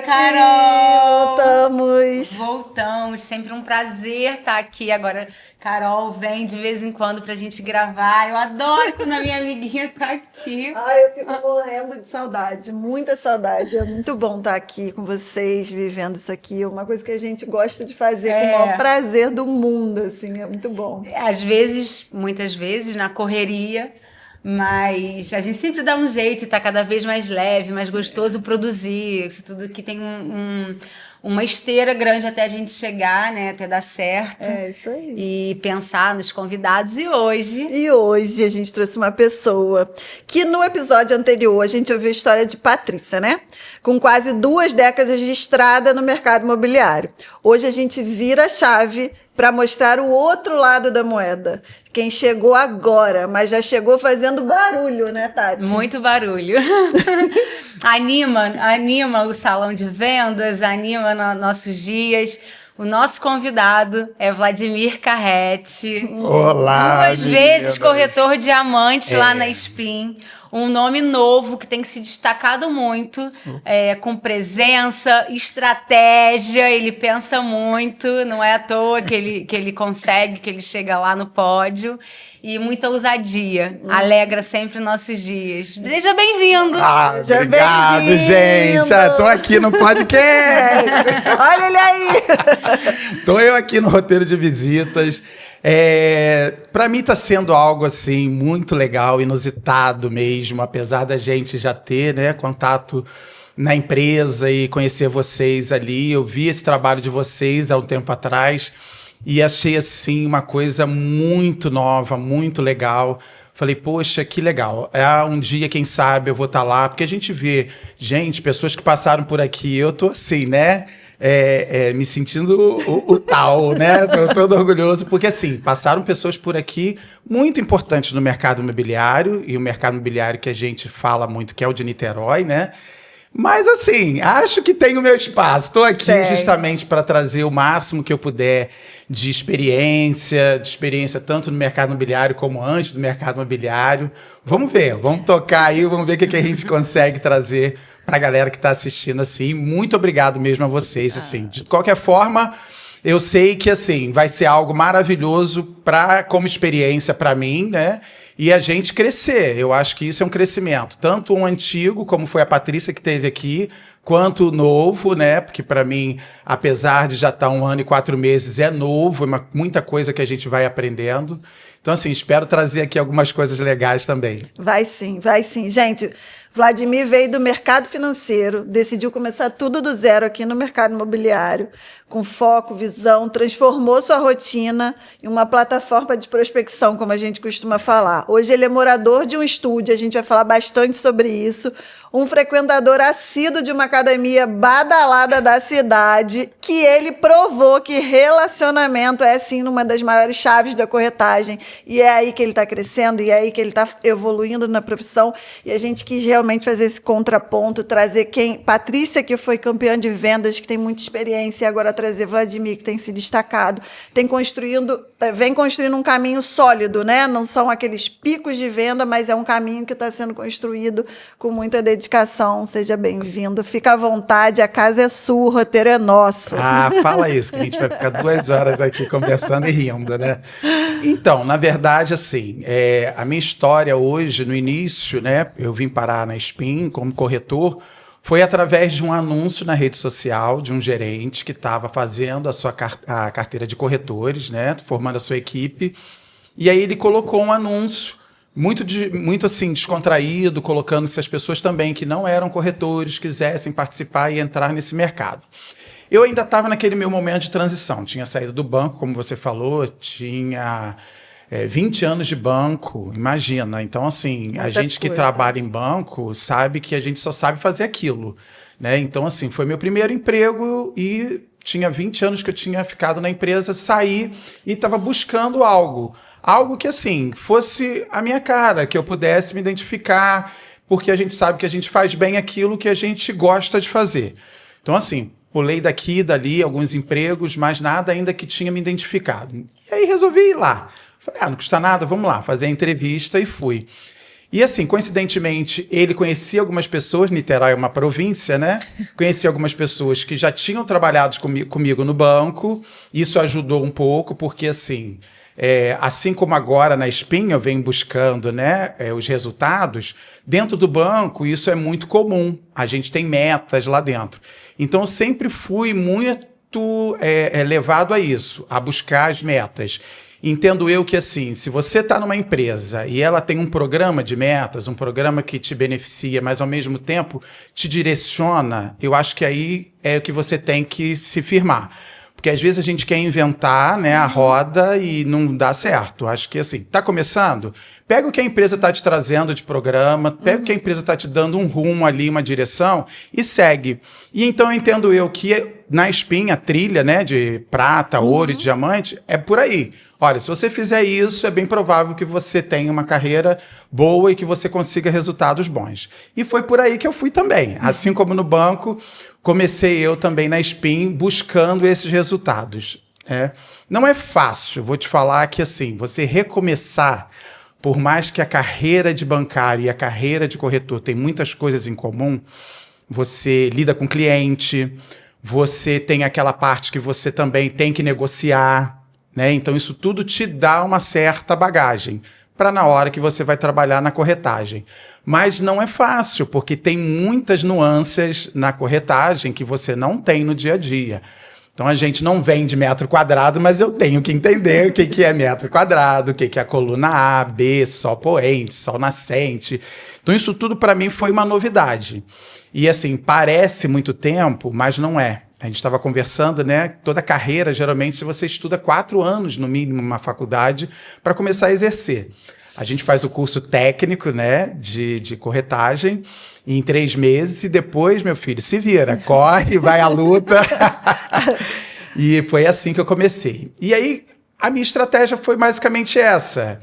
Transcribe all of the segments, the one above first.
Tati! Carol! Voltamos! Voltamos, sempre um prazer estar aqui. Agora, Carol vem de vez em quando pra gente gravar. Eu adoro quando a minha amiguinha tá aqui. Ai, eu fico morrendo de saudade, muita saudade. É muito bom estar aqui com vocês, vivendo isso aqui. É uma coisa que a gente gosta de fazer com o maior prazer do mundo, assim, é muito bom. Às vezes, muitas vezes, na correria, mas a gente sempre dá um jeito e tá cada vez mais leve, mais gostoso produzir. Isso tudo que tem uma esteira grande até a gente chegar, né? Até dar certo. É isso aí. E pensar nos convidados. E hoje a gente trouxe uma pessoa que no episódio anterior a gente ouviu a história de Patrícia, né? Com quase 2 décadas de estrada no mercado imobiliário. Hoje a gente vira a chave para mostrar o outro lado da moeda. Quem chegou agora, mas já chegou fazendo barulho, né, Tati? muito barulho. Anima o salão de vendas, anima nossos dias. O nosso convidado é Vladimir Carretti. Olá, 2 vezes corretor diamante lá na Spin. Um nome novo que tem se destacado muito, com presença, estratégia, ele pensa muito, não é à toa que ele consegue, que ele chega lá no pódio. E muita ousadia, alegra sempre nossos dias. Seja bem-vindo! Seja Obrigado, bem-vindo. gente! Tô aqui no podcast! Olha ele aí! Tô eu aqui no roteiro de visitas. Para mim tá sendo algo assim muito legal, inusitado mesmo, apesar da gente já ter, né, contato na empresa e conhecer vocês ali. Eu vi esse trabalho de vocês há um tempo atrás e achei assim uma coisa muito nova, muito legal. Falei, poxa, que legal. Um dia, quem sabe, eu vou estar lá, porque a gente vê, gente, pessoas que passaram por aqui, eu tô assim, né? Me sentindo o tal, né? Tô todo orgulhoso, porque assim, passaram pessoas por aqui muito importantes no mercado imobiliário, e o mercado imobiliário que a gente fala muito, que é o de Niterói, né? Mas assim, acho que tem o meu espaço. Estou aqui justamente para trazer o máximo que eu puder de experiência tanto no mercado imobiliário como antes do mercado imobiliário. Vamos ver, vamos tocar aí, vamos ver o que a gente consegue trazer para a galera que está assistindo assim. Muito obrigado mesmo a vocês. Assim. De qualquer forma, eu sei que assim vai ser algo maravilhoso como experiência para mim, né? E a gente crescer. Eu acho que isso é um crescimento. Tanto um antigo, como foi a Patrícia que teve aqui, quanto o novo, né? Porque para mim, apesar de já estar 1 ano e 4 meses, é novo, muita coisa que a gente vai aprendendo. Então, assim, espero trazer aqui algumas coisas legais também. Vai sim, vai sim. Gente, Vladimir veio do mercado financeiro, decidiu começar tudo do zero aqui no mercado imobiliário, com foco, visão, transformou sua rotina em uma plataforma de prospecção, como a gente costuma falar. Hoje ele é morador de um estúdio, a gente vai falar bastante sobre isso, um frequentador assíduo de uma academia badalada da cidade, que ele provou que relacionamento é, sim, uma das maiores chaves da corretagem, e é aí que ele está crescendo, e é aí que ele está evoluindo na profissão, e a gente quis realmente fazer esse contraponto, trazer Patrícia, que foi campeã de vendas, que tem muita experiência, e agora trazer Vladimir, que tem se destacado, vem construindo um caminho sólido, né? Não são aqueles picos de venda, mas é um caminho que está sendo construído com muita dedicação. Seja bem-vindo, fica à vontade, a casa é sua, o roteiro é nosso. Fala isso, que a gente vai ficar 2 horas aqui conversando e rindo, né? Então, na verdade, assim, a minha história hoje, no início, né? Eu vim parar na Spin como corretor, foi através de um anúncio na rede social de um gerente que estava fazendo a carteira de corretores, né, formando a sua equipe. E aí ele colocou um anúncio muito assim, descontraído, colocando que se as pessoas também que não eram corretores quisessem participar e entrar nesse mercado. Eu ainda estava naquele meu momento de transição. Tinha saído do banco, como você falou, tinha 20 anos de banco, imagina. Então, assim, muita a gente que trabalha em banco sabe que a gente só sabe fazer aquilo, né? Então, assim, foi meu primeiro emprego e tinha 20 anos que eu tinha ficado na empresa, saí e estava buscando algo que, assim, fosse a minha cara, que eu pudesse me identificar, porque a gente sabe que a gente faz bem aquilo que a gente gosta de fazer. Então, assim, pulei daqui e dali alguns empregos, mas nada ainda que tinha me identificado. E aí resolvi ir lá. Falei, não custa nada, vamos lá, fazer a entrevista e fui. E assim, coincidentemente, ele conhecia algumas pessoas, Niterói é uma província, né? Conhecia algumas pessoas que já tinham trabalhado comigo no banco. Isso ajudou um pouco, porque assim, assim como agora na Spin eu venho buscando, né, os resultados, dentro do banco isso é muito comum. A gente tem metas lá dentro. Então eu sempre fui muito levado a isso, a buscar as metas. Entendo eu que, assim, se você está numa empresa e ela tem um programa de metas, um programa que te beneficia, mas ao mesmo tempo te direciona, eu acho que aí é o que você tem que se firmar. Porque às vezes a gente quer inventar, né, a roda e não dá certo. Acho que, assim, está começando? Pega o que a empresa está te trazendo de programa, pega o que a empresa está te dando um rumo ali, uma direção, e segue. E então entendo eu que na Spin, a trilha, né, de prata, ouro e diamante, é por aí. Olha, se você fizer isso, é bem provável que você tenha uma carreira boa e que você consiga resultados bons. E foi por aí que eu fui também. Assim como no banco, comecei eu também na Spin buscando esses resultados. Não é fácil, vou te falar que assim, você recomeçar, por mais que a carreira de bancário e a carreira de corretor tem muitas coisas em comum, você lida com cliente, você tem aquela parte que você também tem que negociar, né? Então, isso tudo te dá uma certa bagagem para na hora que você vai trabalhar na corretagem. Mas não é fácil, porque tem muitas nuances na corretagem que você não tem no dia a dia. Então, a gente não vende metro quadrado, mas eu tenho que entender o que é metro quadrado, o que é a coluna A, B, sol poente, sol nascente. Então, isso tudo para mim foi uma novidade. E assim, parece muito tempo, mas não é. A gente estava conversando, né? Toda carreira, geralmente, se você estuda 4 anos, no mínimo, uma faculdade, para começar a exercer. A gente faz o curso técnico, né, de corretagem, em 3 meses, e depois, meu filho, se vira, corre, vai à luta. E foi assim que eu comecei. E aí, a minha estratégia foi basicamente essa.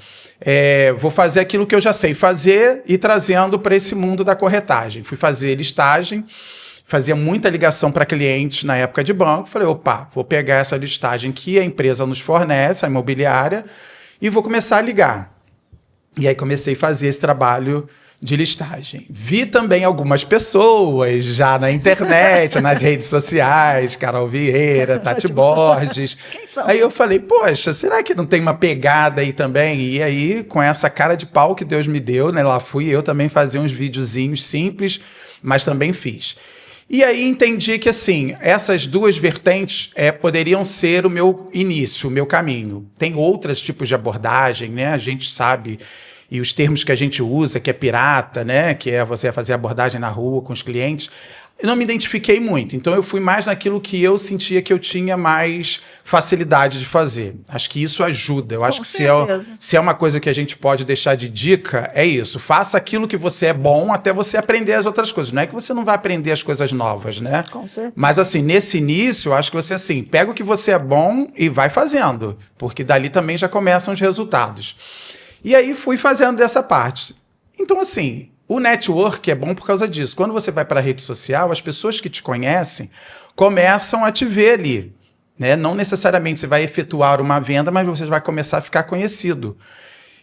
Vou fazer aquilo que eu já sei fazer e trazendo para esse mundo da corretagem. Fui fazer listagem, fazia muita ligação para clientes na época de banco. Falei, opa, vou pegar essa listagem que a empresa nos fornece, a imobiliária, e vou começar a ligar. E aí comecei a fazer esse trabalho de listagem. Vi também algumas pessoas já na internet, nas redes sociais, Carol Vieira, Tati Borges. Quem são? Aí eu falei, poxa, será que não tem uma pegada aí também? E aí, com essa cara de pau que Deus me deu, né, lá fui eu também fazer uns videozinhos simples, mas também fiz. E aí entendi que, assim, essas duas vertentes poderiam ser o meu início, o meu caminho. Tem outros tipos de abordagem, né? A gente sabe, e os termos que a gente usa, que é pirata, né? Que é você fazer abordagem na rua com os clientes. Eu não me identifiquei muito, então eu fui mais naquilo que eu sentia que eu tinha mais facilidade de fazer. Acho que isso ajuda. Eu acho que se é uma coisa que a gente pode deixar de dica, é isso. Faça aquilo que você é bom até você aprender as outras coisas. Não é que você não vai aprender as coisas novas, né? Com certeza. Mas assim, nesse início, eu acho que você assim, pega o que você é bom e vai fazendo, porque dali também já começam os resultados. E aí fui fazendo dessa parte. Então assim, o network é bom por causa disso. Quando você vai para a rede social, as pessoas que te conhecem começam a te ver ali, né? Não necessariamente você vai efetuar uma venda, mas você vai começar a ficar conhecido.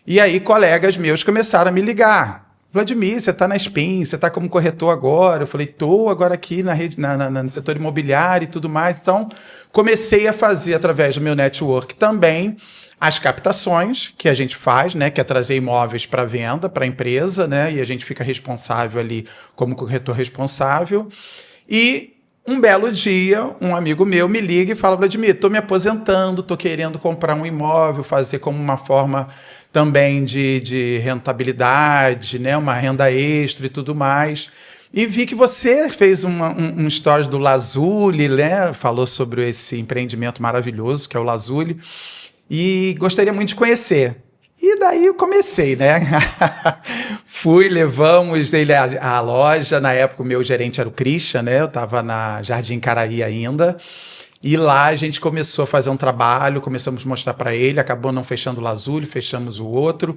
E aí colegas meus começaram a me ligar. Vladimir, você está na Spin, você está como corretor agora? Eu falei, estou agora aqui na rede, no setor imobiliário e tudo mais. Então, comecei a fazer, através do meu network também, as captações que a gente faz, né, que é trazer imóveis para venda para a empresa, né, e a gente fica responsável ali como corretor responsável. E um belo dia, um amigo meu me liga e fala, Vladimir, estou me aposentando, estou querendo comprar um imóvel, fazer como uma forma também de rentabilidade, né, uma renda extra e tudo mais. E vi que você fez um stories do Lazuli, né, falou sobre esse empreendimento maravilhoso que é o Lazuli, e gostaria muito de conhecer. E daí eu comecei, né? Levamos ele à loja. Na época, o meu gerente era o Christian, né? Eu estava na Jardim Caraí ainda. E lá a gente começou a fazer um trabalho, começamos a mostrar para ele, acabou não fechando o Lazuli, fechamos o outro.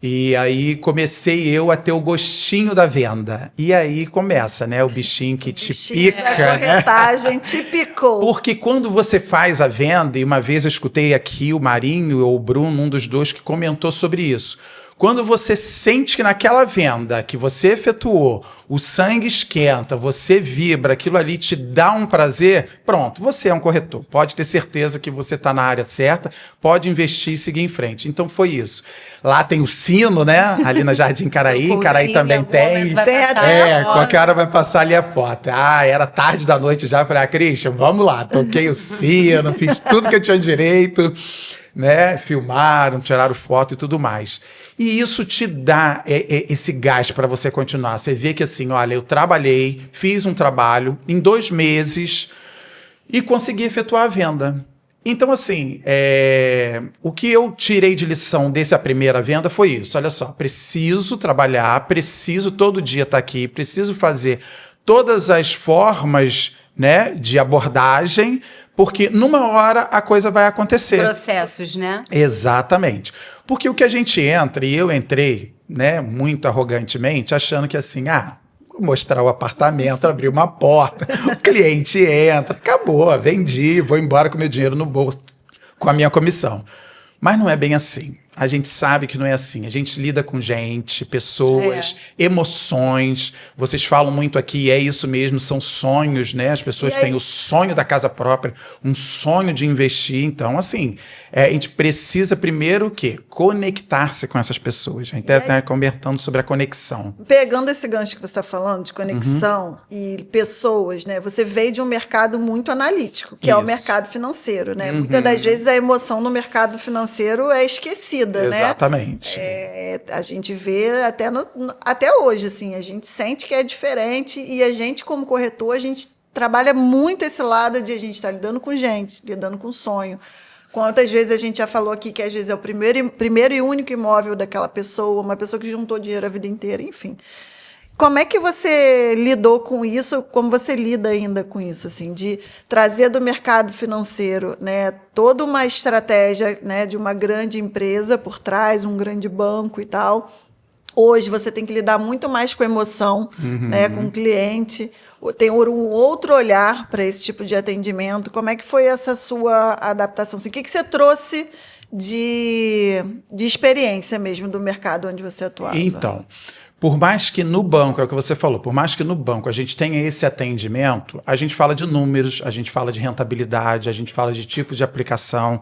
E aí comecei eu a ter o gostinho da venda. E aí começa, né? O bichinho que te pica, a corretagem te picou. Porque quando você faz a venda, e uma vez eu escutei aqui o Marinho ou o Bruno, um dos dois, que comentou sobre isso. Quando você sente que naquela venda que você efetuou, o sangue esquenta, você vibra, aquilo ali te dá um prazer, pronto, você é um corretor. Pode ter certeza que você está na área certa, pode investir e seguir em frente. Então foi isso. Lá tem o sino, né? Ali na Jardim Caraí. Caraí também tem. Qualquer hora vai passar ali a foto. Era tarde da noite já. Eu falei, Christian, vamos lá. Toquei o sino, fiz tudo que eu tinha direito, né? Filmaram, tiraram foto e tudo mais. E isso te dá esse gás para você continuar. Você vê que assim, olha, eu trabalhei, fiz um trabalho em 2 meses e consegui efetuar a venda. Então, assim, o que eu tirei de lição dessa primeira venda foi isso. Olha só, preciso trabalhar, preciso todo dia estar aqui, preciso fazer todas as formas, né, de abordagem, porque numa hora a coisa vai acontecer. Processos, né? Exatamente. Porque o que a gente entra, e eu entrei, né, muito arrogantemente, achando que assim, vou mostrar o apartamento, abrir uma porta, o cliente entra, acabou, vendi, vou embora com meu dinheiro no bolso, com a minha comissão. Mas não é bem assim. A gente sabe que não é assim. A gente lida com gente, pessoas, emoções. Vocês falam muito aqui, é isso mesmo, são sonhos, né? As pessoas têm o sonho da casa própria, um sonho de investir. Então, assim, a gente precisa primeiro o quê? Conectar-se com essas pessoas. A gente está conversando sobre a conexão. Pegando esse gancho que você está falando de conexão e pessoas, né? Você veio de um mercado muito analítico, que é o mercado financeiro, né? Muitas das vezes a emoção no mercado financeiro é esquecida. Exatamente. Né? A gente vê até hoje, assim, a gente sente que é diferente e a gente, como corretor, a gente trabalha muito esse lado de a gente estar lidando com gente, lidando com sonho. Quantas vezes a gente já falou aqui que às vezes é o primeiro e único imóvel daquela pessoa, uma pessoa que juntou dinheiro a vida inteira, enfim. Como é que você lidou com isso? Como você lida ainda com isso, assim, de trazer do mercado financeiro, né, toda uma estratégia, né, de uma grande empresa por trás, um grande banco e tal. Hoje você tem que lidar muito mais com emoção, né, com o cliente. Tem um outro olhar para esse tipo de atendimento. Como é que foi essa sua adaptação? Assim, o que você trouxe de experiência mesmo do mercado onde você atuava? Então, por mais que no banco, é o que você falou, por mais que no banco a gente tenha esse atendimento, a gente fala de números, a gente fala de rentabilidade, a gente fala de tipo de aplicação.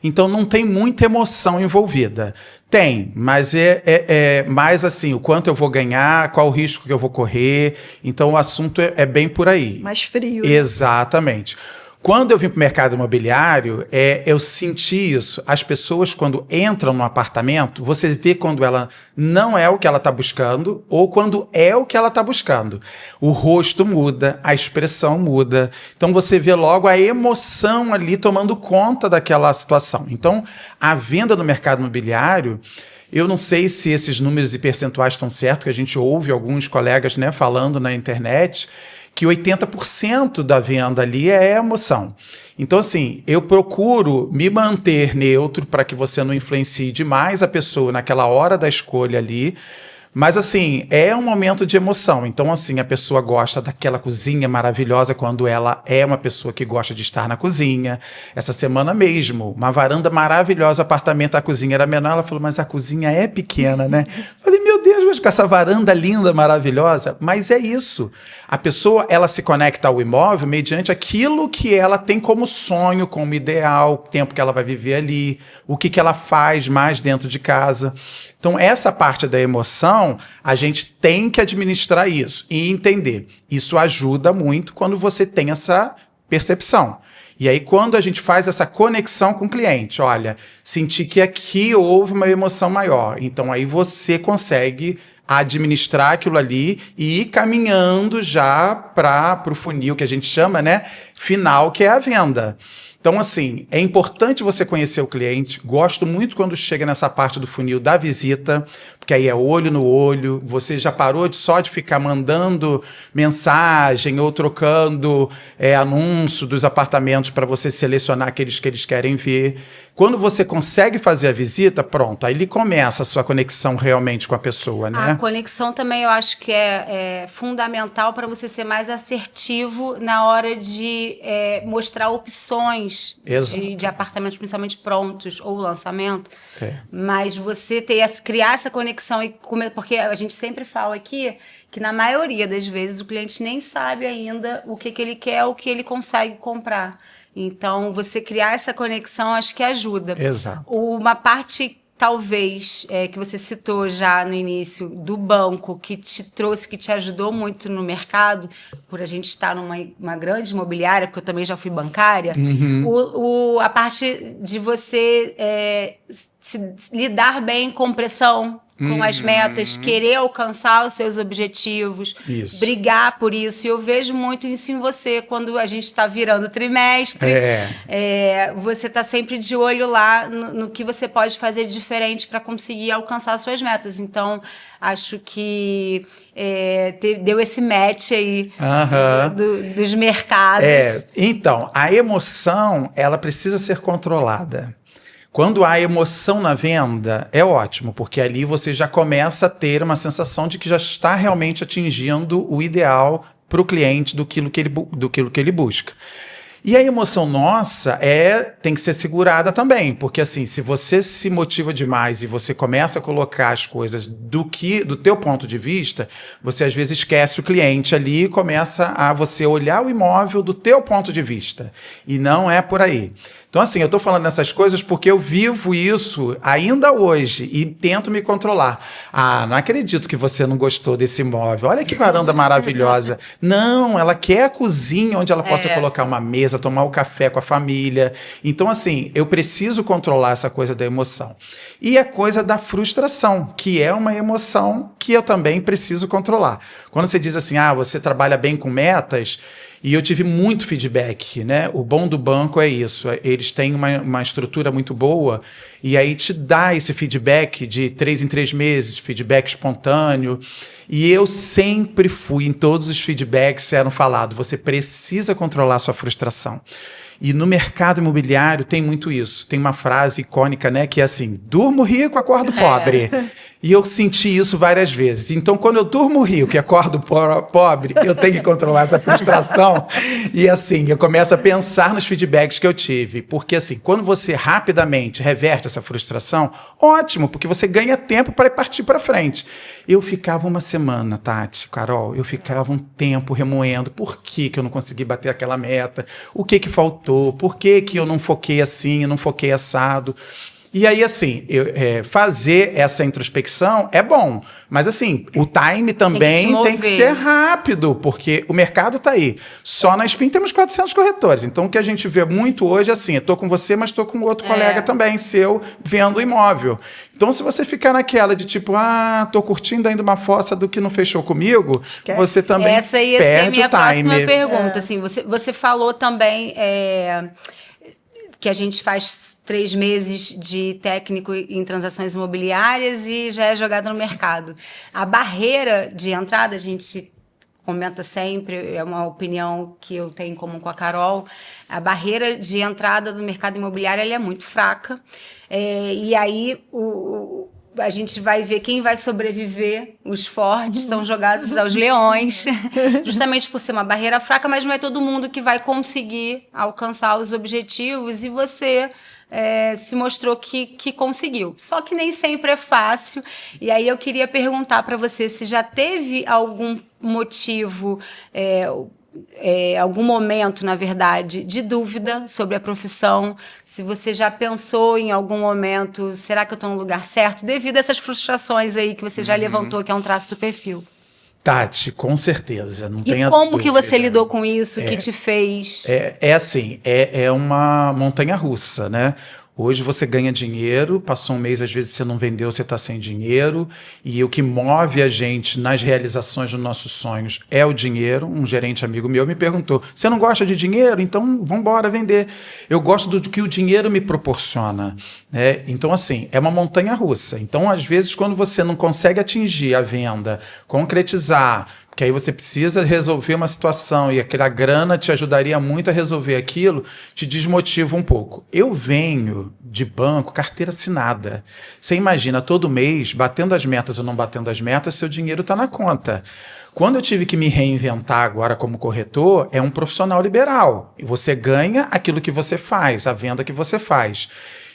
Então não tem muita emoção envolvida. Tem, mas é mais assim, o quanto eu vou ganhar, qual o risco que eu vou correr. Então o assunto é bem por aí. Mais frio. Né? Exatamente. Quando eu vim para o mercado imobiliário, eu senti isso. As pessoas, quando entram no apartamento, você vê quando ela não é o que ela está buscando ou quando é o que ela está buscando. O rosto muda, a expressão muda. Então, você vê logo a emoção ali tomando conta daquela situação. Então, a venda no mercado imobiliário, eu não sei se esses números e percentuais estão certos, que a gente ouve alguns colegas, né, falando na internet, que 80% da venda ali é emoção. Então, assim, eu procuro me manter neutro para que você não influencie demais a pessoa naquela hora da escolha ali. Mas, assim, é um momento de emoção. Então, assim, a pessoa gosta daquela cozinha maravilhosa quando ela é uma pessoa que gosta de estar na cozinha. Essa semana mesmo, uma varanda maravilhosa, o apartamento, a cozinha era menor. Ela falou, mas a cozinha é pequena, né? Falei, meu Deus, mas com essa varanda linda, maravilhosa. Mas é isso. A pessoa, ela se conecta ao imóvel mediante aquilo que ela tem como sonho, como ideal, o tempo que ela vai viver ali, o que ela faz mais dentro de casa. Então, essa parte da emoção, a gente tem que administrar isso e entender. Isso ajuda muito quando você tem essa percepção. E aí, quando a gente faz essa conexão com o cliente, olha, senti que aqui houve uma emoção maior. Então, aí você consegue administrar aquilo ali e ir caminhando já para o funil que a gente chama, né, final, que é a venda. Então, assim, é importante você conhecer o cliente. Gosto muito quando chega nessa parte do funil da visita, porque aí é olho no olho, você já parou só de ficar mandando mensagem ou trocando anúncio dos apartamentos para você selecionar aqueles que eles querem ver. Quando você consegue fazer a visita, pronto, aí ele começa a sua conexão realmente com a pessoa, né? A conexão também eu acho que é fundamental para você ser mais assertivo na hora de mostrar opções de apartamentos, principalmente prontos ou lançamento. Mas você criar essa conexão, porque a gente sempre fala aqui que na maioria das vezes o cliente nem sabe ainda o que ele quer, o que ele consegue comprar. Então, você criar essa conexão, acho que ajuda. Exato. Uma parte, talvez, que você citou já no início, do banco, que te trouxe, que te ajudou muito no mercado, por a gente estar numa grande imobiliária, porque eu também já fui bancária, a parte de você lidar bem com pressão, com as metas, querer alcançar os seus objetivos, brigar por isso. E eu vejo muito isso em você, quando a gente está virando trimestre, você está sempre de olho lá no que você pode fazer diferente para conseguir alcançar suas metas. Então, acho que deu esse match aí dos mercados. Então, a emoção, ela precisa ser controlada. Quando há emoção na venda, é ótimo, porque ali você já começa a ter uma sensação de que já está realmente atingindo o ideal para o cliente do que ele busca. E a emoção nossa tem que ser segurada também, porque assim, se você se motiva demais e você começa a colocar as coisas do teu ponto de vista, você às vezes esquece o cliente ali e começa a você olhar o imóvel do teu ponto de vista. E não é por aí. Então, assim, eu estou falando essas coisas porque eu vivo isso ainda hoje e tento me controlar. Ah, não acredito que você não gostou desse imóvel. Olha que varanda maravilhosa. Não, ela quer a cozinha onde ela possa colocar uma mesa, tomar um café com a família. Então, assim, eu preciso controlar essa coisa da emoção. E a coisa da frustração, que é uma emoção que eu também preciso controlar. Quando você diz assim, você trabalha bem com metas... E eu tive muito feedback, né? O bom do banco é isso. Eles têm uma estrutura muito boa e aí te dá esse feedback de 3 em 3 meses, feedback espontâneo. E eu sempre fui, em todos os feedbacks eram falados, você precisa controlar a sua frustração. E no mercado imobiliário tem muito isso. Tem uma frase icônica, né? Que é assim, durmo rico, acordo pobre. E eu senti isso várias vezes. Então, quando eu durmo rico e acordo pobre, eu tenho que controlar essa frustração. E assim, eu começo a pensar nos feedbacks que eu tive. Porque assim, quando você rapidamente reverte essa frustração, ótimo, porque você ganha tempo para partir para frente. Eu ficava uma semana, Tati, Carol, eu ficava um tempo remoendo. Por que eu não consegui bater aquela meta? O que faltou? Por que eu não foquei assim, eu não foquei assado? E aí, assim, fazer essa introspecção é bom, mas assim, o time também tem que ser rápido, porque o mercado está aí. Só na SPIN temos 400 corretores, então o que a gente vê muito hoje é assim, eu estou com você, mas estou com outro colega também, seu, vendo o imóvel. Então, se você ficar naquela de tipo, estou curtindo ainda uma fossa do que não fechou comigo, você também essa ia perde ser a minha o time. próxima pergunta. Assim, você falou também... que a gente faz 3 meses de técnico em transações imobiliárias e já é jogado no mercado. A barreira de entrada, a gente comenta sempre, é uma opinião que eu tenho em comum com a Carol, a barreira de entrada do mercado imobiliário ela é muito fraca. E aí a gente vai ver quem vai sobreviver, os fortes são jogados aos leões, justamente por ser uma barreira fraca, mas não é todo mundo que vai conseguir alcançar os objetivos e você se mostrou que conseguiu. Só que nem sempre é fácil, e aí eu queria perguntar para você se já teve algum motivo... algum momento, na verdade, de dúvida sobre a profissão, se você já pensou em algum momento, será que eu estou no lugar certo? Devido a essas frustrações aí que você já levantou, que é um traço do perfil. Tati, com certeza, não tenha dúvida. E como que dúvida. você lidou com isso, que te fez? É assim, é uma montanha russa, né? Hoje você ganha dinheiro, passou um mês, às vezes você não vendeu, você está sem dinheiro, e o que move a gente nas realizações dos nossos sonhos é o dinheiro. Um gerente amigo meu me perguntou, você não gosta de dinheiro? Então vamos embora vender. Eu gosto do que o dinheiro me proporciona. Né? Então, assim, é uma montanha russa. Então, às vezes, quando você não consegue atingir a venda, concretizar, que aí você precisa resolver uma situação e aquela grana te ajudaria muito a resolver aquilo, te desmotiva um pouco. Eu venho de banco, carteira assinada. Você imagina, todo mês, batendo as metas ou não batendo as metas, seu dinheiro está na conta. Quando eu tive que me reinventar agora como corretor, é um profissional liberal. Você ganha aquilo que você faz, a venda que você faz.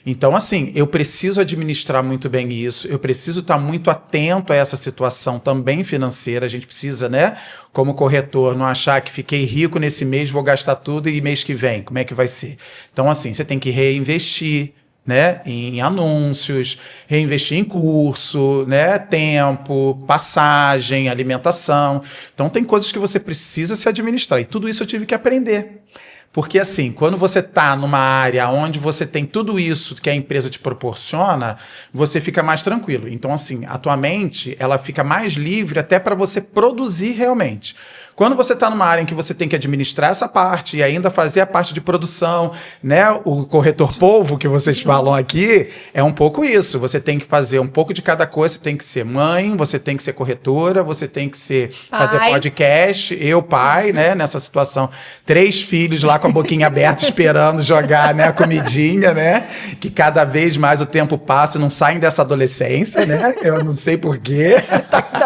Então, assim, eu preciso administrar muito bem isso, eu preciso estar muito atento a essa situação também financeira. A gente precisa, né, como corretor, não achar que fiquei rico nesse mês, vou gastar tudo e mês que vem, como é que vai ser? Então, assim, você tem que reinvestir, né, em anúncios, reinvestir em curso, né, tempo, passagem, alimentação. Então, tem coisas que você precisa se administrar e tudo isso eu tive que aprender. Porque, assim, quando você está numa área onde você tem tudo isso que a empresa te proporciona, você fica mais tranquilo. Então, assim, a tua mente, ela fica mais livre até para você produzir realmente. Quando você está numa área em que você tem que administrar essa parte e ainda fazer a parte de produção, né, o corretor polvo que vocês falam aqui, é um pouco isso. Você tem que fazer um pouco de cada coisa, você tem que ser mãe, você tem que ser corretora, você tem que ser fazer podcast, eu pai, né, nessa situação, 3 filhos lá com a boquinha aberta esperando jogar, né, a comidinha, né, que cada vez mais o tempo passa e não saem dessa adolescência, né, eu não sei porquê.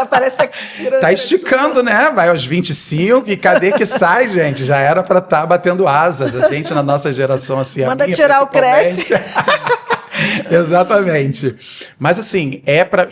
Parece que tá esticando, né, vai aos 25 e cadê que sai, gente? Já era para estar batendo asas. A gente, na nossa geração, assim... Manda tirar o cresce. Exatamente. Mas, assim,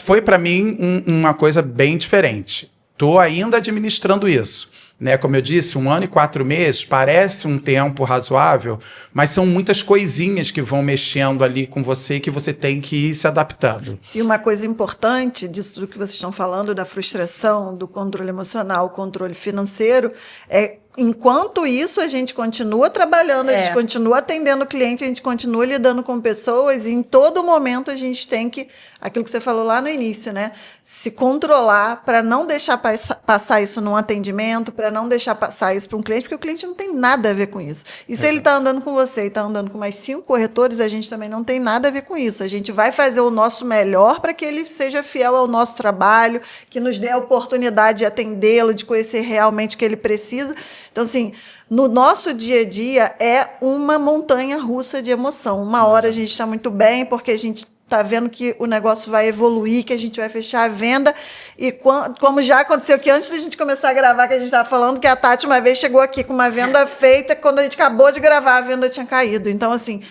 foi para mim uma coisa bem diferente. Estou ainda administrando isso. Né? Como eu disse, 1 ano e 4 meses parece um tempo razoável, mas são muitas coisinhas que vão mexendo ali com você que você tem que ir se adaptando. E uma coisa importante disso do que vocês estão falando, da frustração, do controle emocional, controle financeiro, é enquanto isso, a gente continua trabalhando, a gente continua atendendo o cliente, a gente continua lidando com pessoas, e em todo momento a gente tem que, aquilo que você falou lá no início, né? Se controlar para não deixar passar isso num atendimento, para não deixar passar isso para um cliente, porque o cliente não tem nada a ver com isso. E se ele está andando com você e está andando com mais 5 corretores, a gente também não tem nada a ver com isso. A gente vai fazer o nosso melhor para que ele seja fiel ao nosso trabalho, que nos dê a oportunidade de atendê-lo, de conhecer realmente o que ele precisa. Então, assim, no nosso dia a dia é uma montanha russa de emoção. Uma hora a gente está muito bem, porque a gente está vendo que o negócio vai evoluir, que a gente vai fechar a venda. E como já aconteceu que antes da gente começar a gravar, que a gente estava falando, que a Tati uma vez chegou aqui com uma venda feita, quando a gente acabou de gravar, a venda tinha caído. Então, assim...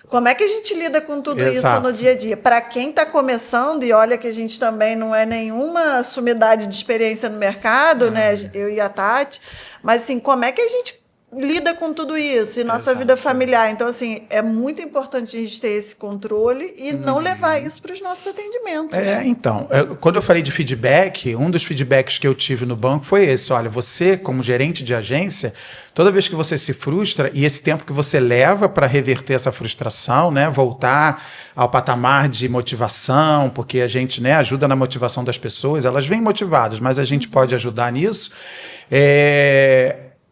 Como é que a gente lida com tudo isso no dia a dia? Para quem está começando, e olha que a gente também não é nenhuma sumidade de experiência no mercado, né? Eu e a Tati, mas assim, como é que a gente lida com tudo isso e nossa vida familiar? Então, assim, é muito importante a gente ter esse controle e não levar isso para os nossos atendimentos. Então, quando eu falei de feedback, um dos feedbacks que eu tive no banco foi esse: olha, você, como gerente de agência, toda vez que você se frustra, e esse tempo que você leva para reverter essa frustração, né, voltar ao patamar de motivação, porque a gente, né, ajuda na motivação das pessoas, elas vêm motivadas, mas a gente pode ajudar nisso.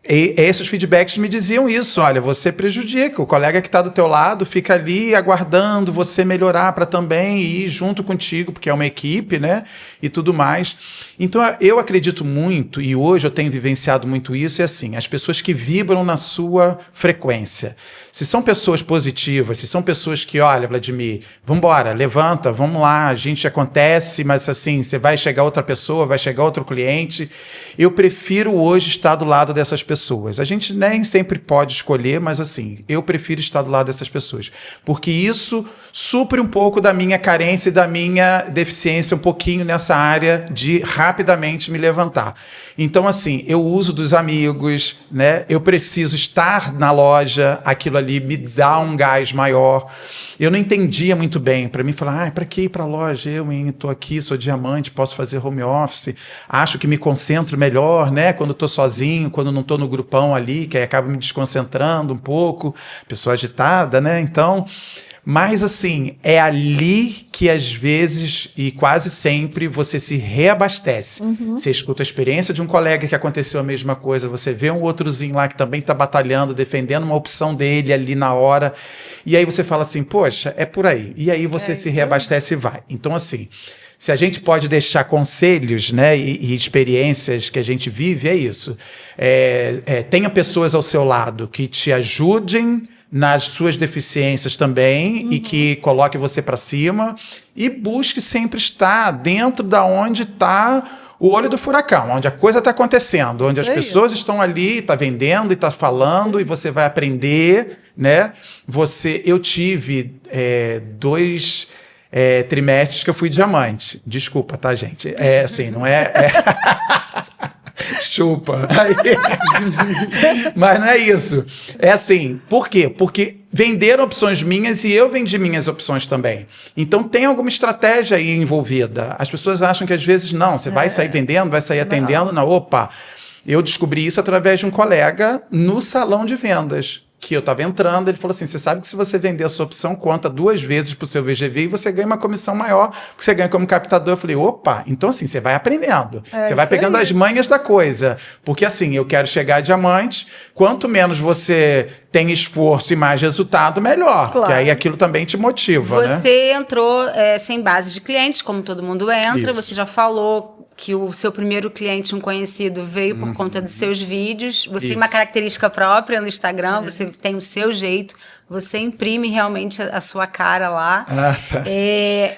E esses feedbacks me diziam isso: olha, você prejudica, o colega que está do teu lado fica ali aguardando você melhorar para também ir junto contigo, porque é uma equipe, né, e tudo mais. Então, eu acredito muito, e hoje eu tenho vivenciado muito isso, é assim, as pessoas que vibram na sua frequência. Se são pessoas positivas, se são pessoas que, olha, Vladimir, vamos embora, levanta, vamos lá, a gente acontece, mas assim, você vai chegar outra pessoa, vai chegar outro cliente. Eu prefiro hoje estar do lado dessas pessoas. A gente nem sempre pode escolher, mas assim, eu prefiro estar do lado dessas pessoas, porque isso supre um pouco da minha carência e da minha deficiência um pouquinho nessa área de rapidamente me levantar. Então, assim, eu uso dos amigos, né? Eu preciso estar na loja, aquilo ali me dá um gás maior. Eu não entendia muito bem. Para mim, falar, para que ir para a loja? Eu estou aqui, sou diamante, posso fazer home office, acho que me concentro melhor, né? Quando estou sozinho, quando não estou no grupão ali, que aí acaba me desconcentrando um pouco, pessoa agitada, né? Então... Mas, assim, é ali que, às vezes, e quase sempre, você se reabastece. Você escuta a experiência de um colega que aconteceu a mesma coisa, você vê um outrozinho lá que também está batalhando, defendendo uma opção dele ali na hora, e aí você fala assim, poxa, é por aí. E aí você se reabastece e vai. Então, assim, se a gente pode deixar conselhos, né, e experiências que a gente vive, é isso. Tenha pessoas ao seu lado que te ajudem nas suas deficiências também e que coloque você para cima e busque sempre estar dentro da onde está o olho do furacão, onde a coisa está acontecendo, onde as pessoas estão ali, está vendendo e está falando e você vai aprender, né? Eu tive 2 trimestres que eu fui diamante. Desculpa, tá, gente? Assim, não é... Chupa. Mas não é isso. É assim, por quê? Porque venderam opções minhas e eu vendi minhas opções também. Então tem alguma estratégia aí envolvida. As pessoas acham que às vezes não, você vai sair vendendo, vai sair atendendo. Não, opa. Eu descobri isso através de um colega no salão de vendas. Que eu estava entrando, ele falou assim, você sabe que se você vender a sua opção, conta 2 vezes para o seu VGV e você ganha uma comissão maior que você ganha como captador. Eu falei, opa, então assim, você vai aprendendo. Você vai pegando as manhas da coisa. Porque assim, eu quero chegar a diamante, quanto menos você tem esforço e mais resultado, melhor. Claro. Porque aí aquilo também te motiva, Você entrou sem base de clientes, como todo mundo entra, você já falou que o seu primeiro cliente, um conhecido, veio por conta dos seus vídeos. Você tem uma característica própria no Instagram, você tem o seu jeito, você imprime realmente a sua cara lá.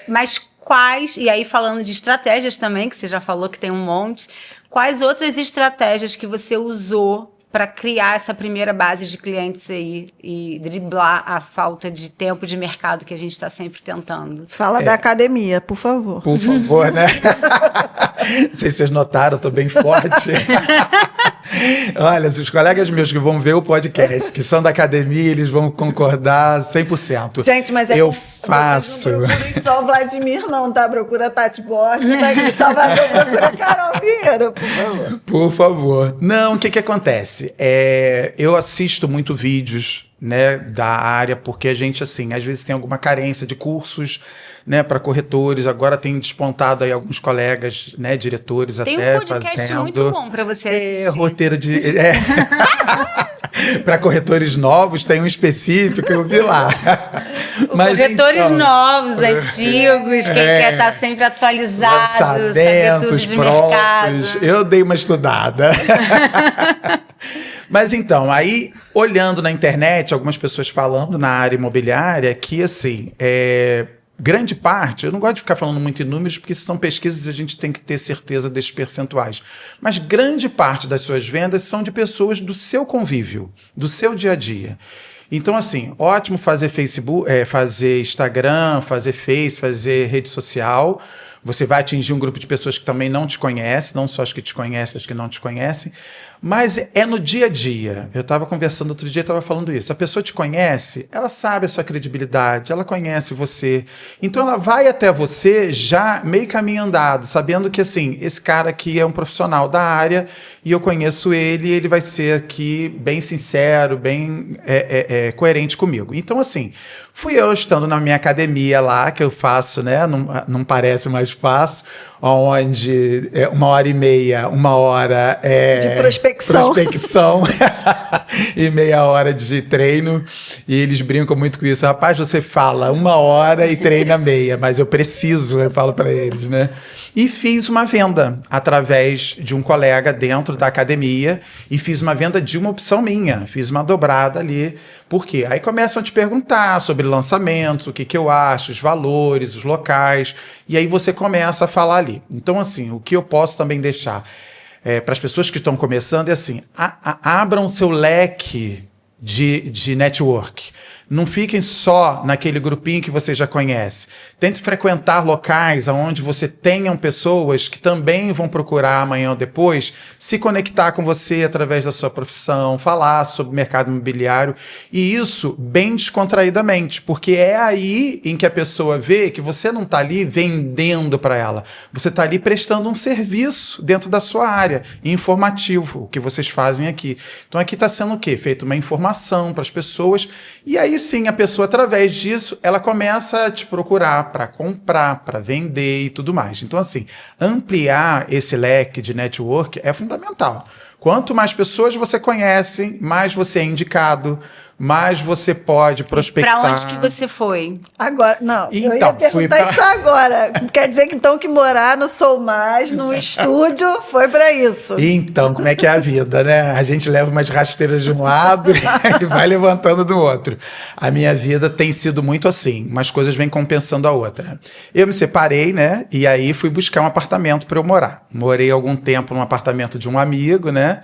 Mas quais, e aí falando de estratégias também, que você já falou que tem um monte, quais outras estratégias que você usou para criar essa primeira base de clientes aí e driblar a falta de tempo de mercado que a gente está sempre tentando? Fala da academia, por favor. Por favor, né? Não sei se vocês notaram, eu tô bem forte. Olha, se os colegas meus que vão ver o podcast, que são da academia, eles vão concordar 100%. Gente, mas eu faço. Não procurem só o Vladimir, não, tá? Procura a Tati Borges, daqui em Salvador, procura a Carol Vieira, por favor. Por favor. Não, o que acontece? Eu assisto muito vídeos, né, da área, porque a gente, assim, às vezes tem alguma carência de cursos, né, para corretores. Agora tem despontado aí alguns colegas, né, diretores tem até um podcast fazendo. Muito bom para você assistir. Roteiro de... Para corretores novos, tem um específico, eu vi lá. Mas corretores então, novos, antigos, quem quer estar sempre atualizado, saber tudo de mercado. Eu dei uma estudada. Mas então, aí, olhando na internet, algumas pessoas falando na área imobiliária, que assim, grande parte, eu não gosto de ficar falando muito em números, porque são pesquisas e a gente tem que ter certeza desses percentuais, mas grande parte das suas vendas são de pessoas do seu convívio, do seu dia a dia. Então, assim, ótimo fazer Facebook, fazer Instagram, fazer Face, fazer rede social. Você vai atingir um grupo de pessoas que também não te conhecem, não só as que te conhecem, as que não te conhecem, mas é no dia a dia. Eu estava conversando outro dia, estava falando isso. A pessoa te conhece, ela sabe a sua credibilidade, ela conhece você. Então ela vai até você já meio caminho andado, sabendo que assim, esse cara aqui é um profissional da área e eu conheço ele e ele vai ser aqui bem sincero, bem coerente comigo. Então assim, fui eu estando na minha academia lá, que eu faço, né? Não parece, mas faço, onde 1h30, 1 hora de prospecção e meia hora de treino. E eles brincam muito com isso. Rapaz, você fala 1 hora e treina meia, mas eu preciso, eu falo para eles, né? E fiz uma venda através de um colega dentro da academia e fiz uma venda de uma opção minha. Fiz uma dobrada ali. Por quê? Aí começam a te perguntar sobre lançamentos, o que eu acho, os valores, os locais. E aí você começa a falar ali. Então, assim, o que eu posso também deixar para as pessoas que estão começando é assim, abram o seu leque de network. Não fiquem só naquele grupinho que você já conhece. Tente frequentar locais onde você tenham pessoas que também vão procurar amanhã ou depois se conectar com você através da sua profissão, falar sobre o mercado imobiliário, e isso bem descontraídamente, porque é aí em que a pessoa vê que você não está ali vendendo para ela, você está ali prestando um serviço dentro da sua área, informativo, o que vocês fazem aqui. Então aqui está sendo o quê? Feito uma informação para as pessoas, e aí aí sim, a pessoa, através disso, ela começa a te procurar para comprar, para vender e tudo mais. Então, assim, ampliar esse leque de network é fundamental. Quanto mais pessoas você conhece, mais você é indicado, mais você pode prospectar. Para onde que você foi? Agora, não, eu ia Então, perguntar isso agora. Quer dizer que então que morar no Sou Mais, no estúdio, foi para isso. Então, como é que é a vida, né? A gente leva umas rasteiras de um lado e vai levantando do outro. A minha vida tem sido muito assim, umas coisas vêm compensando a outra. Eu me separei, né? E aí fui buscar um apartamento para eu morar. Morei algum tempo num apartamento de um amigo, né?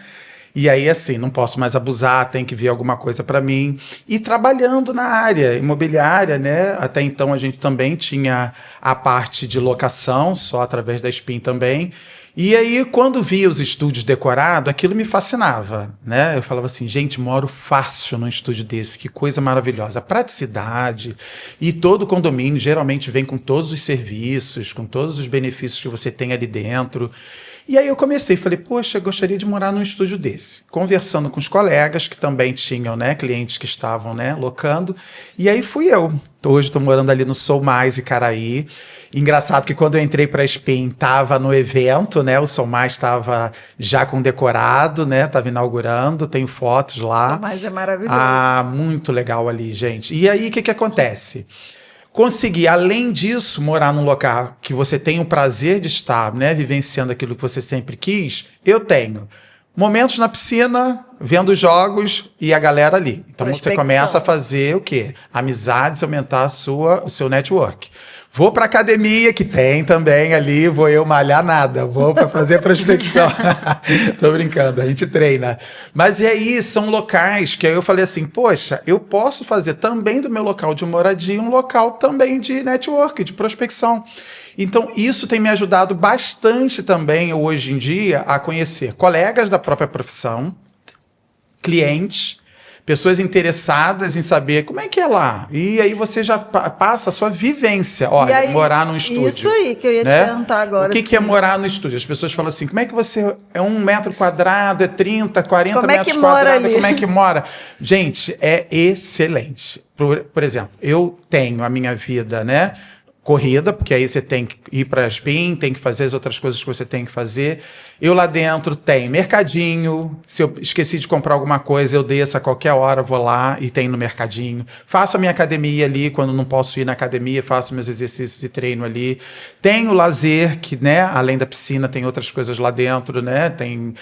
E aí, assim, não posso mais abusar, tem que vir alguma coisa para mim. E trabalhando na área imobiliária, né? Até então a gente também tinha a parte de locação, só através da SPIN também. E aí, quando via os estúdios decorados, aquilo me fascinava, né? Eu falava assim, gente, moro fácil num estúdio desse, que coisa maravilhosa. A praticidade e todo o condomínio geralmente vem com todos os serviços, com todos os benefícios que você tem ali dentro. E aí eu comecei, falei, poxa, eu gostaria de morar num estúdio desse. Conversando com os colegas que também tinham, né, clientes que estavam, né, locando. E aí fui eu. Hoje estou morando ali no Sou Mais, Icaraí. Engraçado que quando eu entrei para a SPIN, estava no evento, né, o Sou Mais estava já com decorado, né, estava inaugurando, tenho fotos lá. Sou Mais é maravilhoso. Ah, muito legal ali, gente. E aí, o que acontece? Conseguir, além disso, morar num local que você tem o prazer de estar, né, vivenciando aquilo que você sempre quis, eu tenho momentos na piscina, vendo jogos e a galera ali. Então você começa a fazer o quê? Amizades, aumentar o seu network. Vou para academia, que tem também ali, vou eu malhar nada, vou para fazer prospecção. Tô brincando, a gente treina. Mas e aí, são locais que aí eu falei assim, poxa, eu posso fazer também do meu local de moradia um local também de network, de prospecção. Então, isso tem me ajudado bastante também, hoje em dia, a conhecer colegas da própria profissão, clientes, pessoas interessadas em saber como é que é lá. E aí você já passa a sua vivência. Olha, aí, morar num estúdio. Isso aí que eu ia te perguntar agora. O que é morar no estúdio? As pessoas falam assim, como é que você... É 1 metro quadrado, é 30, 40 metros quadrados, como é que mora? Gente, é excelente. Por exemplo, eu tenho a minha vida, né, corrida, porque aí você tem que ir para a SPIN, tem que fazer as outras coisas que você tem que fazer. Eu lá dentro tenho mercadinho, se eu esqueci de comprar alguma coisa, eu desço a qualquer hora, vou lá e tenho no mercadinho. Faço a minha academia ali, quando não posso ir na academia, faço meus exercícios e treino ali. Tenho lazer, que, né, além da piscina, tem outras coisas lá dentro, né? Tem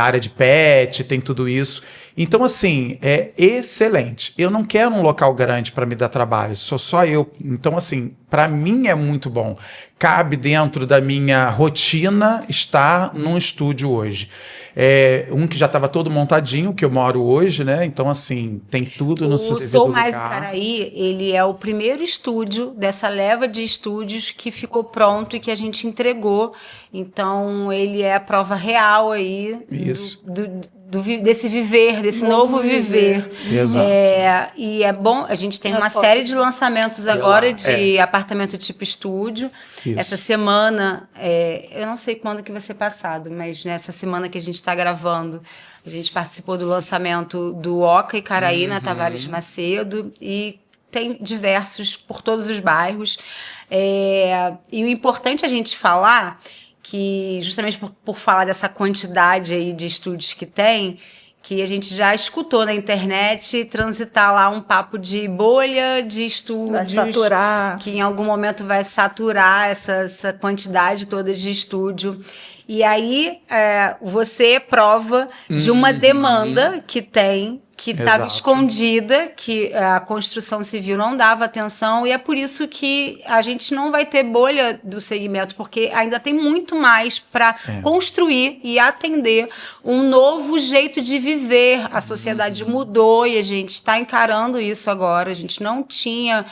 área de pet, tem tudo isso. Então, assim, é excelente. Eu não quero um local grande para me dar trabalho, sou só eu. Então, assim, para mim é muito bom. Cabe dentro da minha rotina estar num estúdio hoje. Um que já estava todo montadinho, que eu moro hoje, né? Então, assim, tem tudo no seu devido lugar. O Sou Mais Icaraí, ele é o primeiro estúdio dessa leva de estúdios que ficou pronto e que a gente entregou. Então, ele é a prova real aí desse viver, desse novo viver. Exato. E é bom, a gente tem uma série de lançamentos agora de apartamento tipo estúdio. Isso. Essa semana, eu não sei quando que vai ser passado, mas nessa semana que a gente está gravando, a gente participou do lançamento do Oca Icaraí, na Tavares Macedo, e tem diversos por todos os bairros. E o importante a gente falar que, justamente por falar dessa quantidade aí de estúdios que tem, que a gente já escutou na internet transitar lá um papo de bolha de estúdios. Vai saturar. Que em algum momento vai saturar essa quantidade toda de estúdio. E aí você é prova de uma demanda que tem, que estava escondida, que a construção civil não dava atenção, e é por isso que a gente não vai ter bolha do segmento, porque ainda tem muito mais para construir e atender um novo jeito de viver. A sociedade mudou e a gente está encarando isso agora. A gente não tinha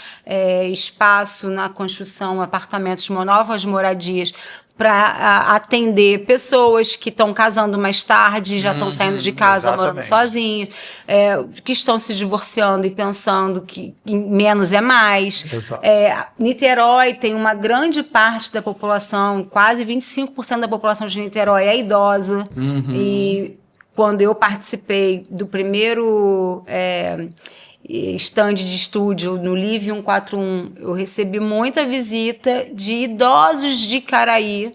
espaço na construção, apartamentos, novas moradias, para atender pessoas que estão casando mais tarde, já estão saindo de casa, morando sozinhos, que estão se divorciando e pensando que menos é mais. Niterói tem uma grande parte da população, quase 25% da população de Niterói é idosa. E quando eu participei do primeiro stand de estúdio no Live 141, eu recebi muita visita de idosos de Icaraí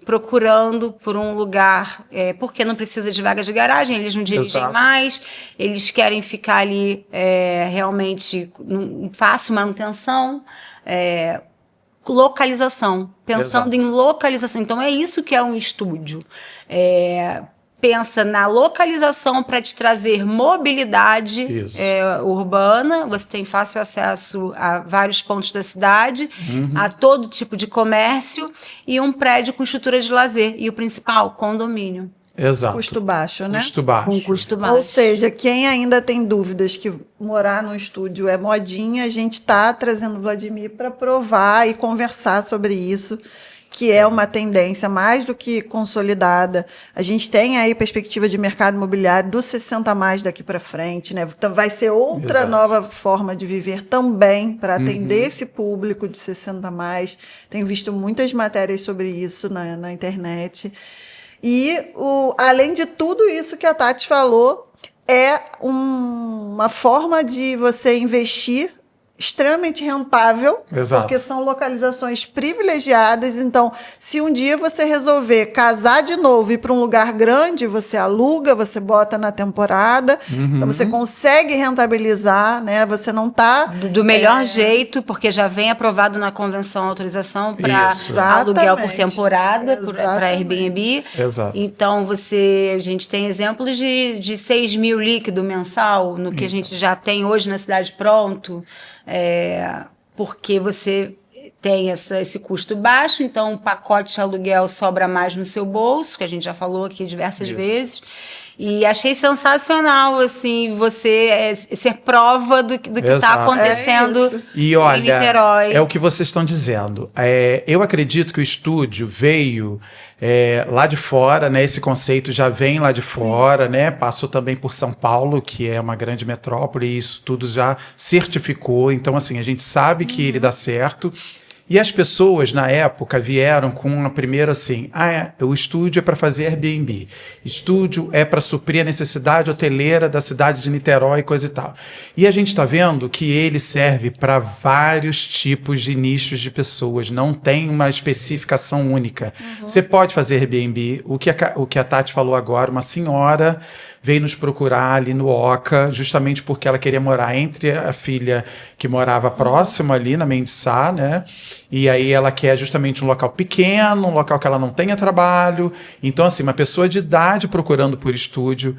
procurando por um lugar, porque não precisa de vaga de garagem, eles não dirigem mais, eles querem ficar ali realmente em fácil manutenção, localização, pensando em localização. Então, é isso que é um estúdio. Pensa na localização para te trazer mobilidade urbana, você tem fácil acesso a vários pontos da cidade, a todo tipo de comércio e um prédio com estrutura de lazer. E o principal, condomínio. Exato. Custo baixo, né? Custo baixo. Com custo baixo. Ou seja, quem ainda tem dúvidas que morar no estúdio é modinha, a gente está trazendo o Vladimir para provar e conversar sobre isso, que é uma tendência mais do que consolidada. A gente tem aí perspectiva de mercado imobiliário dos 60+ daqui para frente, né? Então vai ser outra nova forma de viver também para atender esse público de 60+. Tenho visto muitas matérias sobre isso na internet. E, além de tudo isso que a Tati falou, é uma forma de você investir extremamente rentável, porque são localizações privilegiadas. Então, se um dia você resolver casar de novo e ir para um lugar grande, você aluga, você bota na temporada, então você consegue rentabilizar, né? Você não está... Do melhor jeito, porque já vem aprovado na convenção a autorização para aluguel por temporada, para Airbnb. Exato. Então, a gente tem exemplos de 6 mil líquido mensal, no que a gente já tem hoje na cidade pronto, porque você tem esse custo baixo, então um pacote de aluguel sobra mais no seu bolso, que a gente já falou aqui diversas vezes. E achei sensacional, assim, você ser prova do que está acontecendo e olha, em Niterói. É o que vocês estão dizendo. Eu acredito que o estúdio veio lá de fora, né? Esse conceito já vem lá de fora, né? Passou também por São Paulo, que é uma grande metrópole, e isso tudo já certificou. Então, assim, a gente sabe que ele dá certo. E as pessoas, na época, vieram com uma primeira assim, o estúdio é para fazer Airbnb, estúdio é para suprir a necessidade hoteleira da cidade de Niterói e coisa e tal. E a gente está vendo que ele serve para vários tipos de nichos de pessoas, não tem uma especificação única. Você pode fazer Airbnb, o que a Tati falou agora, uma senhora veio nos procurar ali no Oca, justamente porque ela queria morar entre a filha que morava próximo ali na Mendes Sá, né? E aí ela quer justamente um local pequeno, um local que ela não tenha trabalho. Então, assim, uma pessoa de idade procurando por estúdio,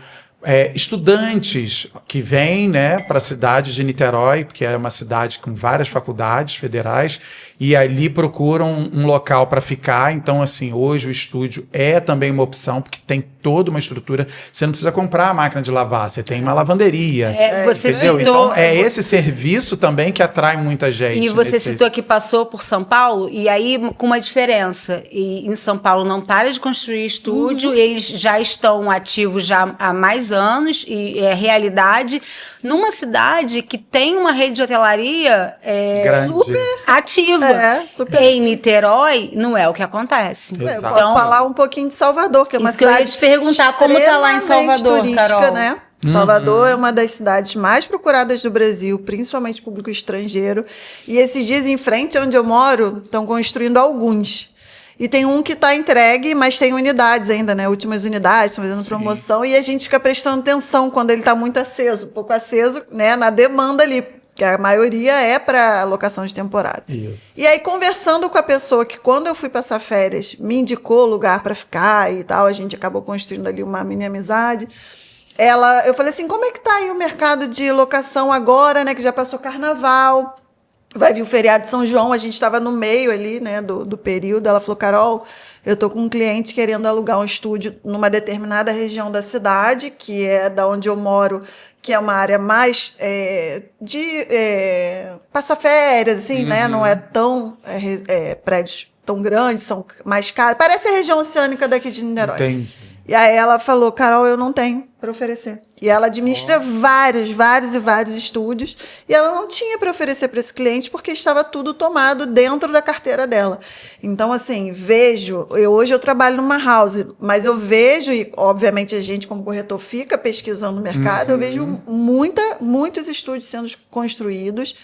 estudantes que vêm, né, para a cidade de Niterói, porque é uma cidade com várias faculdades federais, e ali procuram um local para ficar. Então, assim, hoje o estúdio é também uma opção, porque tem toda uma estrutura. Você não precisa comprar a máquina de lavar, você tem uma lavanderia. Você entendeu? citou, então, esse serviço também que atrai muita gente. E você citou que passou por São Paulo, e aí com uma diferença. E em São Paulo não para de construir estúdio, eles já estão ativos já há mais anos, e é realidade. Numa cidade que tem uma rede de hotelaria super ativa. Super. Em Niterói, não é o que acontece. Eu posso falar um pouquinho de Salvador, que é uma isso que eu cidade ia te perguntar, como tá lá em Salvador, turística, Carol? Né? Salvador é uma das cidades mais procuradas do Brasil, principalmente público estrangeiro. E esses dias em frente, onde eu moro, estão construindo alguns. E tem um que está entregue, mas tem unidades ainda, né? Últimas unidades, estão fazendo promoção. E a gente fica prestando atenção quando ele está muito aceso, um pouco aceso, né? Na demanda ali, que a maioria é para locação de temporada. Isso. E aí, conversando com a pessoa que, quando eu fui passar férias, me indicou lugar para ficar e tal, a gente acabou construindo ali uma mini amizade. Eu falei assim, como é que tá aí o mercado de locação agora, né? Que já passou carnaval, vai vir o feriado de São João, a gente estava no meio ali, né, do período. Ela falou, Carol, eu estou com um cliente querendo alugar um estúdio numa determinada região da cidade, que é da onde eu moro, que é uma área mais de passar férias, assim, né? Não é tão prédios tão grandes, são mais caros. Parece a região oceânica daqui de Niterói. Entendi. E aí ela falou, Carol, eu não tenho para oferecer. E ela administra vários estúdios, e ela não tinha para oferecer para esse cliente porque estava tudo tomado dentro da carteira dela. Então, assim, hoje eu trabalho numa house, mas eu vejo, e obviamente a gente como corretor fica pesquisando o mercado, eu vejo muitos estúdios sendo construídos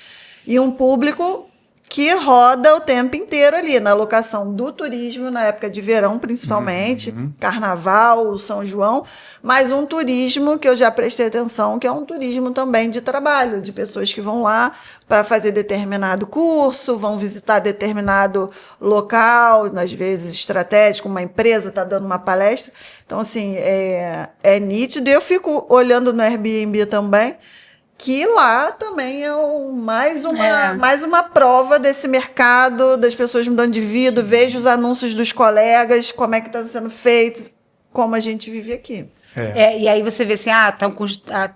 e um público que roda o tempo inteiro ali, na locação do turismo, na época de verão, principalmente, Carnaval, São João, mas um turismo que eu já prestei atenção, que é um turismo também de trabalho, de pessoas que vão lá para fazer determinado curso, vão visitar determinado local, às vezes estratégico, uma empresa está dando uma palestra. Então, assim, é nítido. E eu fico olhando no Airbnb também, que lá também é mais uma prova desse mercado, das pessoas mudando de vida, vejo os anúncios dos colegas, como é que está sendo feito, como a gente vive aqui. E aí você vê assim,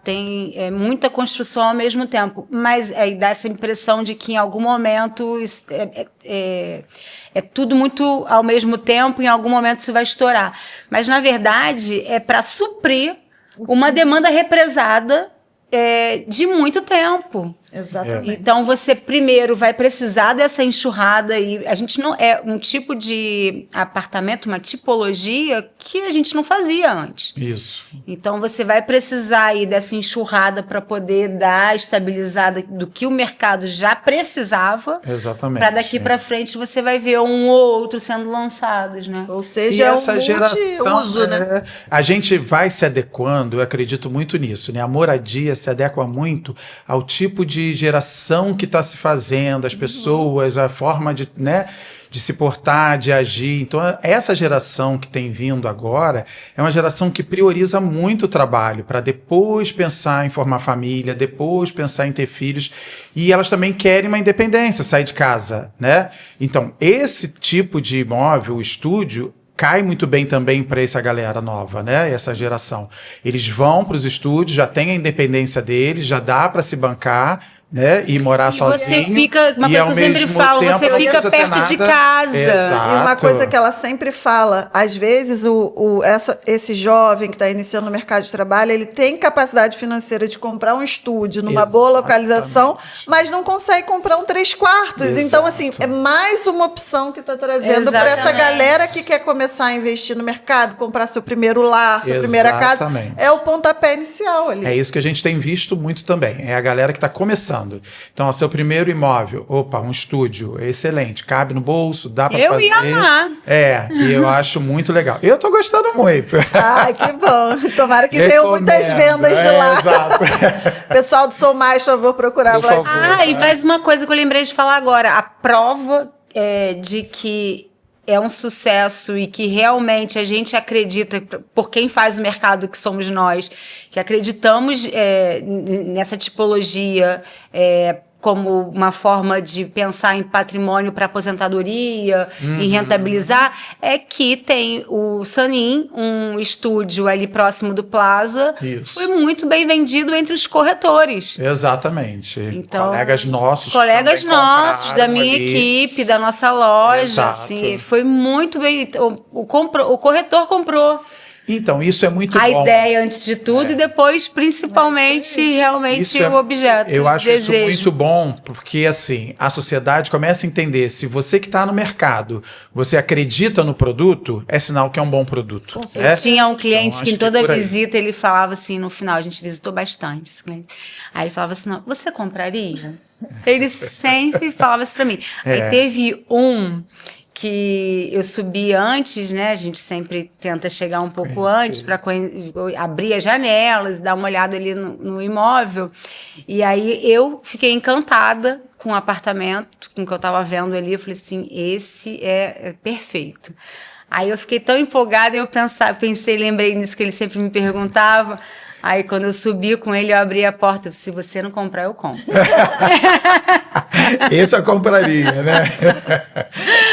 tem muita construção ao mesmo tempo, mas aí dá essa impressão de que em algum momento é tudo muito ao mesmo tempo, em algum momento isso vai estourar. Mas, na verdade, é para suprir uma demanda represada de muito tempo. Exatamente. Então, você primeiro vai precisar dessa enxurrada, e a gente não é um tipo de apartamento, uma tipologia que a gente não fazia antes. Isso. Então, você vai precisar aí dessa enxurrada para poder dar a estabilizada do que o mercado já precisava. Exatamente. Para daqui para frente você vai ver um ou outro sendo lançados, né? Ou seja, essa geração, uso, né? A gente vai se adequando, eu acredito muito nisso, né? A moradia se adequa muito ao tipo de geração que está se fazendo, as pessoas, a forma de se portar, de agir. Então, essa geração que tem vindo agora é uma geração que prioriza muito o trabalho, para depois pensar em formar família, depois pensar em ter filhos, e elas também querem uma independência, sair de casa, né? Então, esse tipo de imóvel, o estúdio, cai muito bem também para essa galera nova, né? Essa geração. Eles vão para os estúdios, já tem a independência deles, já dá para se bancar, né? E morar sozinho. Você fica, uma coisa que eu sempre falo, você fica perto de casa. Exato. E uma coisa que ela sempre fala, às vezes esse jovem que está iniciando no mercado de trabalho, ele tem capacidade financeira de comprar um estúdio numa boa localização, mas não consegue comprar um 3/4. Exato. Então, assim, é mais uma opção que está trazendo para essa galera que quer começar a investir no mercado, comprar seu primeiro lar, sua primeira casa. É o pontapé inicial ali. É isso que a gente tem visto muito também. É a galera que está começando. Então, seu primeiro imóvel, um estúdio, excelente, cabe no bolso, dá para fazer. Eu ia amar. E eu acho muito legal. Eu tô gostando muito. Ai, que bom. Tomara que venham muitas vendas de lá. Exato. Pessoal do Sou Mais, por favor, procurar. E mais uma coisa que eu lembrei de falar agora. A prova de que é um sucesso e que realmente a gente acredita, por quem faz o mercado que somos nós, que acreditamos nessa tipologia como uma forma de pensar em patrimônio para aposentadoria e rentabilizar, é que tem o Sanin, um estúdio ali próximo do Plaza, foi muito bem vendido entre os corretores. Corretores. Então, colegas nossos da minha equipe, da nossa loja, assim, foi muito bem. O corretor comprou. Então, isso é muito bom. A ideia antes de tudo e depois, principalmente, realmente o objeto. Eu acho isso muito bom, porque assim, a sociedade começa a entender, se você que está no mercado, você acredita no produto, é sinal que é um bom produto. Tinha um cliente que em toda visita ele falava assim, no final, a gente visitou bastante esse cliente. Aí ele falava assim, não, você compraria? Ele sempre falava isso para mim. Aí teve que eu subi antes, né? A gente sempre tenta chegar um pouco antes para abrir as janelas, dar uma olhada ali no imóvel. E aí eu fiquei encantada com o apartamento, com o que eu estava vendo ali. Eu falei assim, esse é perfeito. Aí eu fiquei tão empolgada, lembrei nisso que ele sempre me perguntava. Aí, quando eu subi com ele, eu abri a porta. Se você não comprar, eu compro. Esse eu compraria, né?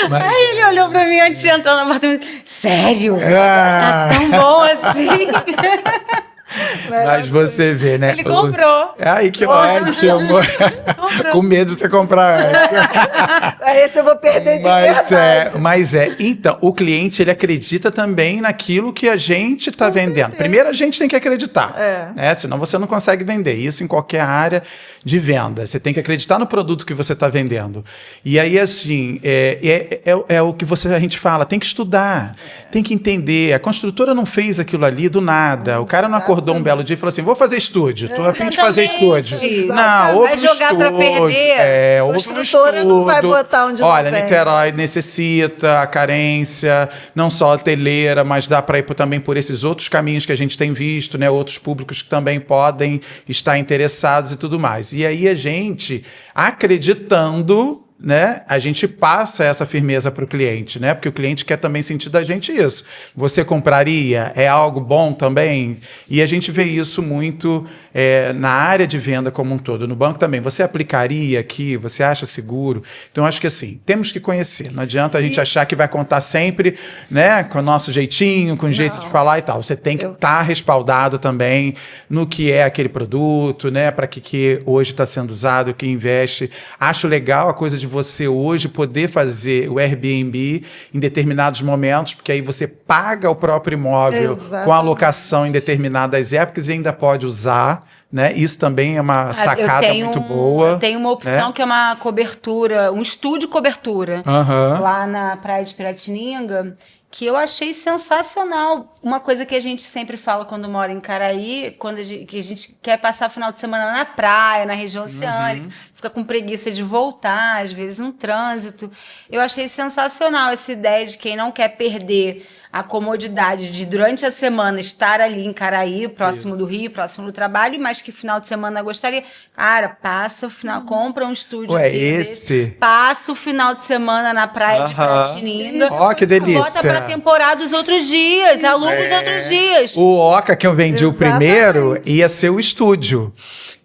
Aí ele olhou pra mim antes de entrar no apartamento. Sério? Tá tão bom assim? Mas você vê, né? Ele comprou. Ai, que ótimo. Com medo de você comprar antes. Esse eu vou perder de verdade. Mas então, o cliente, ele acredita também naquilo que a gente está vendendo. certeza. Primeiro, a gente tem que acreditar. Senão você não consegue vender. Isso em qualquer área de venda. Você tem que acreditar no produto que você está vendendo. E aí, assim, é o que a gente fala, tem que estudar, tem que entender. A construtora não fez aquilo ali do nada. O cara não acordou um belo dia e falou assim, vou fazer estúdio, estou a fim de fazer estúdio. Exatamente. Não, Vai jogar para perder. A construtora não vai botar onde Olha, não vende. Niterói necessita a carência, não só hoteleira, mas dá para ir também por esses outros caminhos que a gente tem visto, né? Outros públicos que também podem estar interessados e tudo mais. E aí a gente, acreditando, né, a gente passa essa firmeza para o cliente, né? Porque o cliente quer também sentir da gente isso. Você compraria? É algo bom também? E a gente vê isso muito na área de venda como um todo. No banco também. Você aplicaria aqui? Você acha seguro? Então, acho que assim, temos que conhecer. Não adianta a gente achar que vai contar sempre, né, com o nosso jeitinho, com o jeito de falar e tal. Você tem que estar respaldado também no que é aquele produto, né? Para que hoje está sendo usado, o que investe. Acho legal a coisa de você hoje poder fazer o Airbnb em determinados momentos, porque aí você paga o próprio imóvel com a locação em determinadas épocas e ainda pode usar, né? Isso também é uma sacada muito boa. Eu tenho uma opção que é uma cobertura, um estúdio cobertura, lá na Praia de Piratininga, que eu achei sensacional. Uma coisa que a gente sempre fala quando mora em Caraí, que a gente quer passar final de semana na praia, na região oceânica, fica com preguiça de voltar, às vezes um trânsito. Eu achei sensacional essa ideia de quem não quer perder a comodidade de, durante a semana, estar ali em Caraí, próximo do Rio, próximo do trabalho, mas que final de semana gostaria. Cara, passa o final, compra um estúdio aqui passa o final de semana na praia de Piratininga. Ó, que delícia. Bota pra temporada os outros dias, aluga os outros dias. O Oca que eu vendi o primeiro ia ser o estúdio.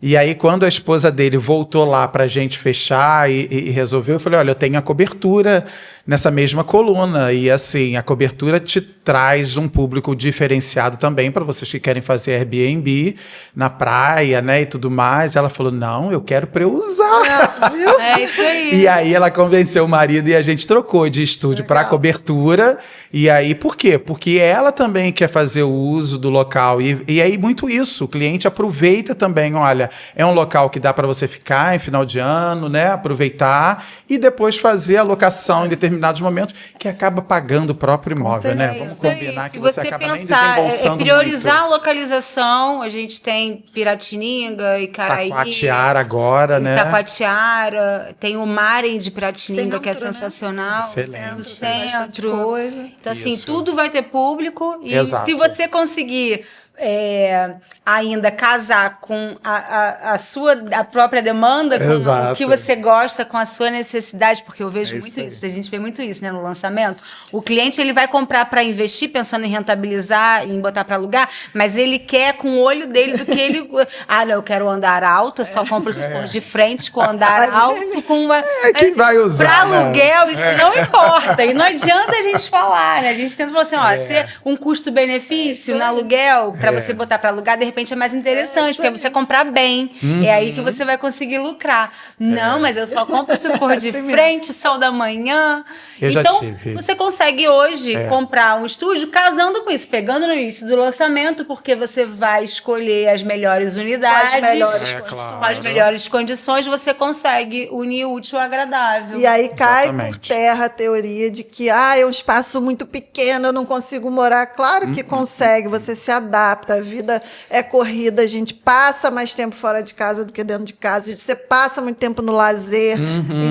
E aí, quando a esposa dele voltou lá pra gente fechar e resolveu, eu falei, olha, eu tenho a cobertura nessa mesma coluna. E assim, a cobertura te traz um público diferenciado também para vocês que querem fazer Airbnb na praia, né, e tudo mais. Ela falou, não, eu quero pra eu usar. É isso aí. E aí ela convenceu o marido e a gente trocou de estúdio para cobertura. E aí, por quê? Porque ela também quer fazer o uso do local. E aí, muito isso. O cliente aproveita também, olha, é um local que dá para você ficar em final de ano, né? Aproveitar e depois fazer a locação em determinados momentos, que acaba pagando o próprio imóvel, né? Vamos combinar que você acaba nem desembolsando priorizar muito. A localização, a gente tem Piratininga e Caraí. Taquatiara agora, né? Taquatiara, tem o Maren de Piratininga, que é sensacional. Excelente. No centro. Então, assim, Isso. tudo vai ter público. E Exato. se você conseguir ainda casar com a própria demanda, com o que você gosta, com a sua necessidade, porque eu vejo muito isso, a gente vê muito isso, né, no lançamento. O cliente, ele vai comprar para investir, pensando em rentabilizar, em botar para alugar, mas ele quer com o olho dele do que ele... Ah, não, eu quero um andar alto, eu só compro se for de frente com andar alto, com uma... Quem vai usar, para aluguel, isso não importa. E não adianta a gente falar, né? A gente tenta falar assim, ó, se um custo-benefício no aluguel, para você botar para alugar, de repente é mais interessante, porque você comprar bem. É aí que você vai conseguir lucrar. Não, mas eu só compro se for de frente, sol da manhã. Então, você consegue hoje comprar um estúdio casando com isso, pegando no início do lançamento, porque você vai escolher as melhores unidades, com as melhores condições, você consegue unir o útil ao agradável. E aí cai por terra a teoria de que é um espaço muito pequeno, eu não consigo morar. Claro que consegue, você se adapta, a vida é corrida, a gente passa mais tempo fora de casa do que dentro de casa, você passa muito tempo no lazer.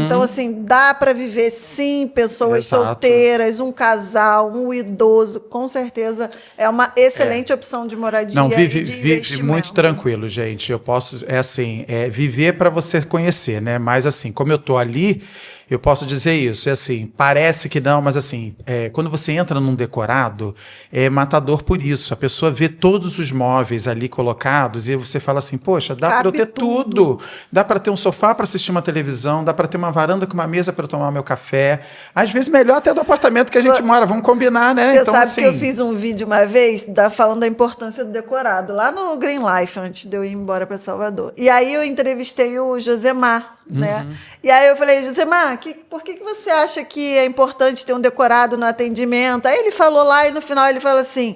Então, assim, dá para viver, sim, pessoas solteiras, um casal, um idoso, com certeza é uma excelente opção de moradia. Não, vive investimento. muito tranquilo, gente. Eu posso, viver para você conhecer, né? Mas assim, como eu tô ali, Eu posso dizer isso, é assim, parece que não, mas assim, quando você entra num decorado, é matador por isso. A pessoa vê todos os móveis ali colocados e você fala assim, poxa, dá para eu ter tudo. Dá para ter um sofá para assistir uma televisão, dá para ter uma varanda com uma mesa para eu tomar meu café. Às vezes melhor até do apartamento que a gente mora, vamos combinar, né? Você então, sabe assim... que eu fiz um vídeo uma vez falando da importância do decorado, lá no Green Life, antes de eu ir embora para Salvador. E aí eu entrevistei o Josemar, né? E aí eu falei, Josemar, por que você acha que é importante ter um decorado no atendimento? Aí ele falou lá e no final ele fala assim,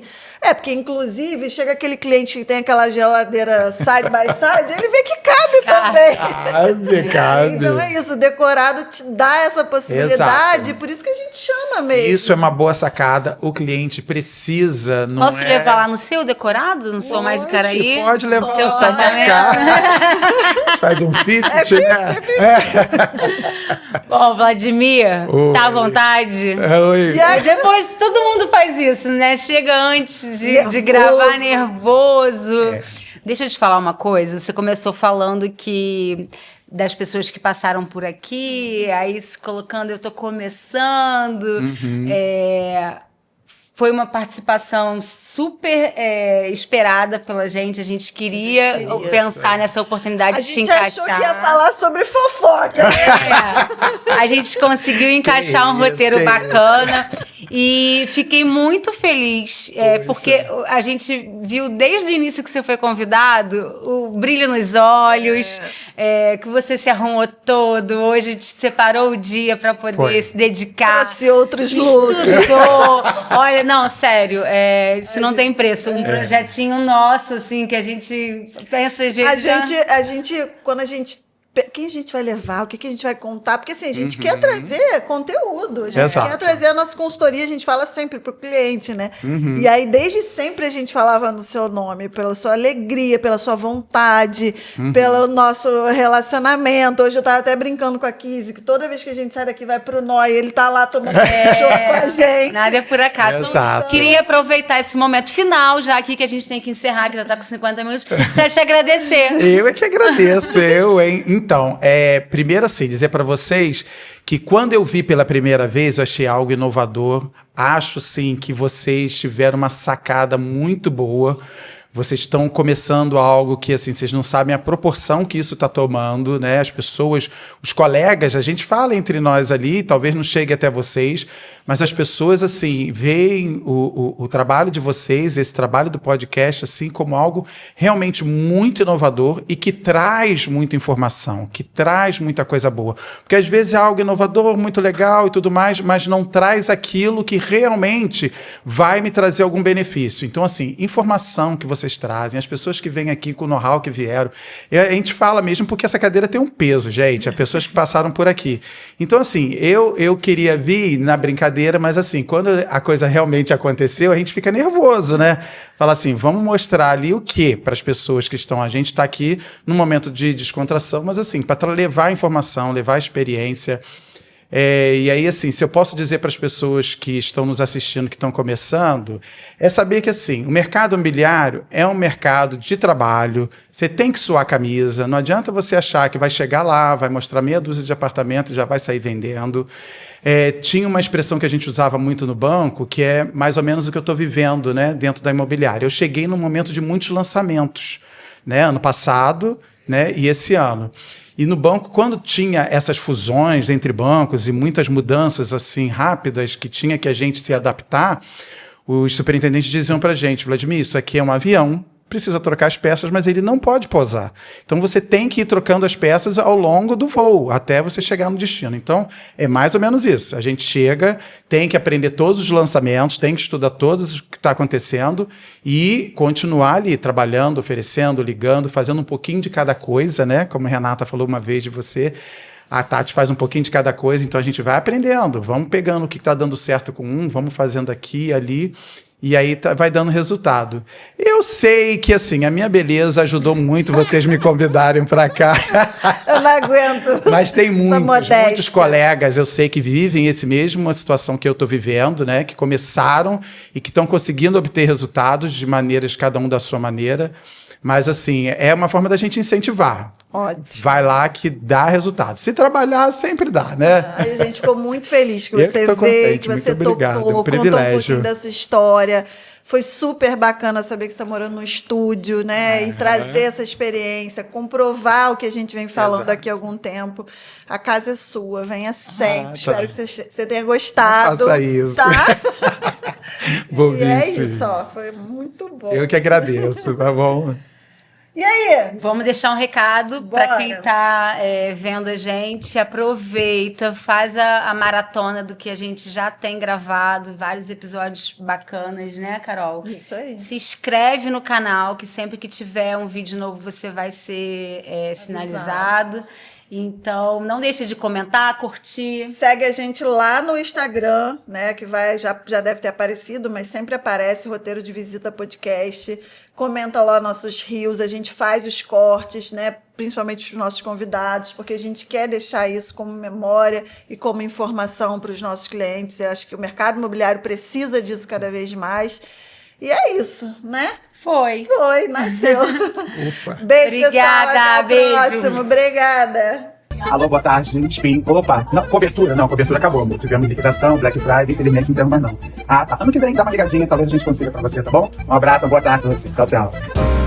porque inclusive chega aquele cliente que tem aquela geladeira side by side, ele vê que cabe também. Cabe. Então é isso, o decorado te dá essa possibilidade, por isso que a gente chama mesmo. Isso é uma boa sacada, o cliente precisa, não Posso levar lá no seu decorado? No seu Mais Icaraí? Pode levar no seu só apartamento? Faz um fit, Bom, Vladimir, tá à vontade? Oi. E depois todo mundo faz isso, né? Chega antes de gravar nervoso. Deixa eu te falar uma coisa. Você começou falando que das pessoas que passaram por aqui, aí se colocando, eu tô começando. Foi uma participação super esperada pela gente. A gente queria pensar nessa oportunidade de te encaixar. A gente achou que ia falar sobre fofoca. A gente conseguiu encaixar um roteiro bacana. E fiquei muito feliz, porque a gente viu desde o início que você foi convidado, o brilho nos olhos, que você se arrumou todo, hoje te separou o dia para poder se dedicar. Trouxe outros looks. Estudou. Olha, não, sério, isso não tem preço. Um projetinho nosso, assim, que a gente pensa... A gente, quando a gente... Quem a gente vai levar? O que a gente vai contar? Porque assim, a gente quer trazer conteúdo, a gente quer trazer a nossa consultoria, a gente fala sempre para o cliente, né? E aí, desde sempre, a gente falava no seu nome, pela sua alegria, pela sua vontade, pelo nosso relacionamento. Hoje eu estava até brincando com a Kizzy, que toda vez que a gente sai daqui vai pro Noi, ele tá lá tomando show com a gente. Nada é por acaso. Então, queria aproveitar esse momento final, já aqui que a gente tem que encerrar, que já está com 50 minutos, para te agradecer. Eu é que agradeço, hein? Então, primeiro assim, dizer para vocês que quando eu vi pela primeira vez, eu achei algo inovador. Acho, sim, que vocês tiveram uma sacada muito boa. Vocês estão começando algo que, assim, vocês não sabem a proporção que isso está tomando, né? As pessoas, os colegas, a gente fala entre nós ali, talvez não chegue até vocês, mas as pessoas, assim, veem o trabalho de vocês, esse trabalho do podcast, assim, como algo realmente muito inovador e que traz muita informação, que traz muita coisa boa. Porque, às vezes, é algo inovador, muito legal e tudo mais, mas não traz aquilo que realmente vai me trazer algum benefício. Então, assim, informação que vocês trazem, as pessoas que vêm aqui com o know-how que vieram, a gente fala mesmo porque essa cadeira tem um peso, gente, as pessoas que passaram por aqui. Então, assim, eu queria vir na brincadeira, mas assim, quando a coisa realmente aconteceu, a gente fica nervoso, né? Fala assim, vamos mostrar ali o quê para as pessoas que estão... A gente está aqui num momento de descontração, mas assim, para levar a informação, levar a experiência... e aí, assim, se eu posso dizer para as pessoas que estão nos assistindo, que estão começando, é saber que, assim, o mercado imobiliário é um mercado de trabalho, você tem que suar a camisa, não adianta você achar que vai chegar lá, vai mostrar meia dúzia de apartamentos e já vai sair vendendo. Tinha uma expressão que a gente usava muito no banco, que é mais ou menos o que eu estou vivendo, né, dentro da imobiliária. Eu cheguei num momento de muitos lançamentos, né, ano passado, né, e esse ano. E no banco, quando tinha essas fusões entre bancos e muitas mudanças assim rápidas que tinha que a gente se adaptar, os superintendentes diziam para a gente, Vladimir, isso aqui é um avião, precisa trocar as peças, mas ele não pode pousar. Então você tem que ir trocando as peças ao longo do voo, até você chegar no destino. Então é mais ou menos isso. A gente chega, tem que aprender todos os lançamentos, tem que estudar todos o que está acontecendo e continuar ali trabalhando, oferecendo, ligando, fazendo um pouquinho de cada coisa, né? Como a Renata falou uma vez de você, a Tati faz um pouquinho de cada coisa, então a gente vai aprendendo, vamos pegando o que está dando certo com um, vamos fazendo aqui e ali, e aí vai dando resultado. Eu sei que, assim, a minha beleza ajudou muito vocês me convidarem para cá. Eu não aguento. Mas tem muitos colegas, eu sei, que vivem essa mesma situação que eu estou vivendo, né? Que começaram e que estão conseguindo obter resultados de maneiras, cada um da sua maneira. Mas, assim, é uma forma da gente incentivar. Ótimo. Vai lá que dá resultado. Se trabalhar, sempre dá, né? A gente ficou muito feliz que Eu você que tô veio, contente, que você muito obrigado, topou, é um contou um privilégio. pouquinho da sua história. Foi super bacana saber que você está morando num estúdio, né? E trazer essa experiência, comprovar o que a gente vem falando Exato. aqui há algum tempo. A casa é sua, venha sempre. tá. Espero que você tenha gostado. Não faça isso. Tá? Vou E vir, é sim. isso, ó. Foi muito bom. Eu que agradeço, tá bom? E aí? Vamos deixar um recado para Bora. quem está vendo a gente. Aproveita, faz a maratona do que a gente já tem gravado, vários episódios bacanas, né, Carol? Isso aí. Se inscreve no canal, que sempre que tiver um vídeo novo você vai ser sinalizado. Então, não deixe de comentar, curtir. Segue a gente lá no Instagram, né? Que já deve ter aparecido, mas sempre aparece Roteiro de Visita Podcast. Comenta lá nossos reels, a gente faz os cortes, né? Principalmente para os nossos convidados, porque a gente quer deixar isso como memória e como informação para os nossos clientes. Eu acho que o mercado imobiliário precisa disso cada vez mais. E é isso, né? Foi. Foi, nasceu. Ufa. Beijo, Obrigada, pessoal. Até o beijo. próximo. Obrigada. Alô, boa tarde, Spin. Opa, não, cobertura acabou, amor. Tivemos liquidação, Black Friday, infelizmente não temos mais não. Ah, tá. Ano que vem dá uma ligadinha, talvez a gente consiga pra você, tá bom? Um abraço, boa tarde pra você. Tchau, tchau.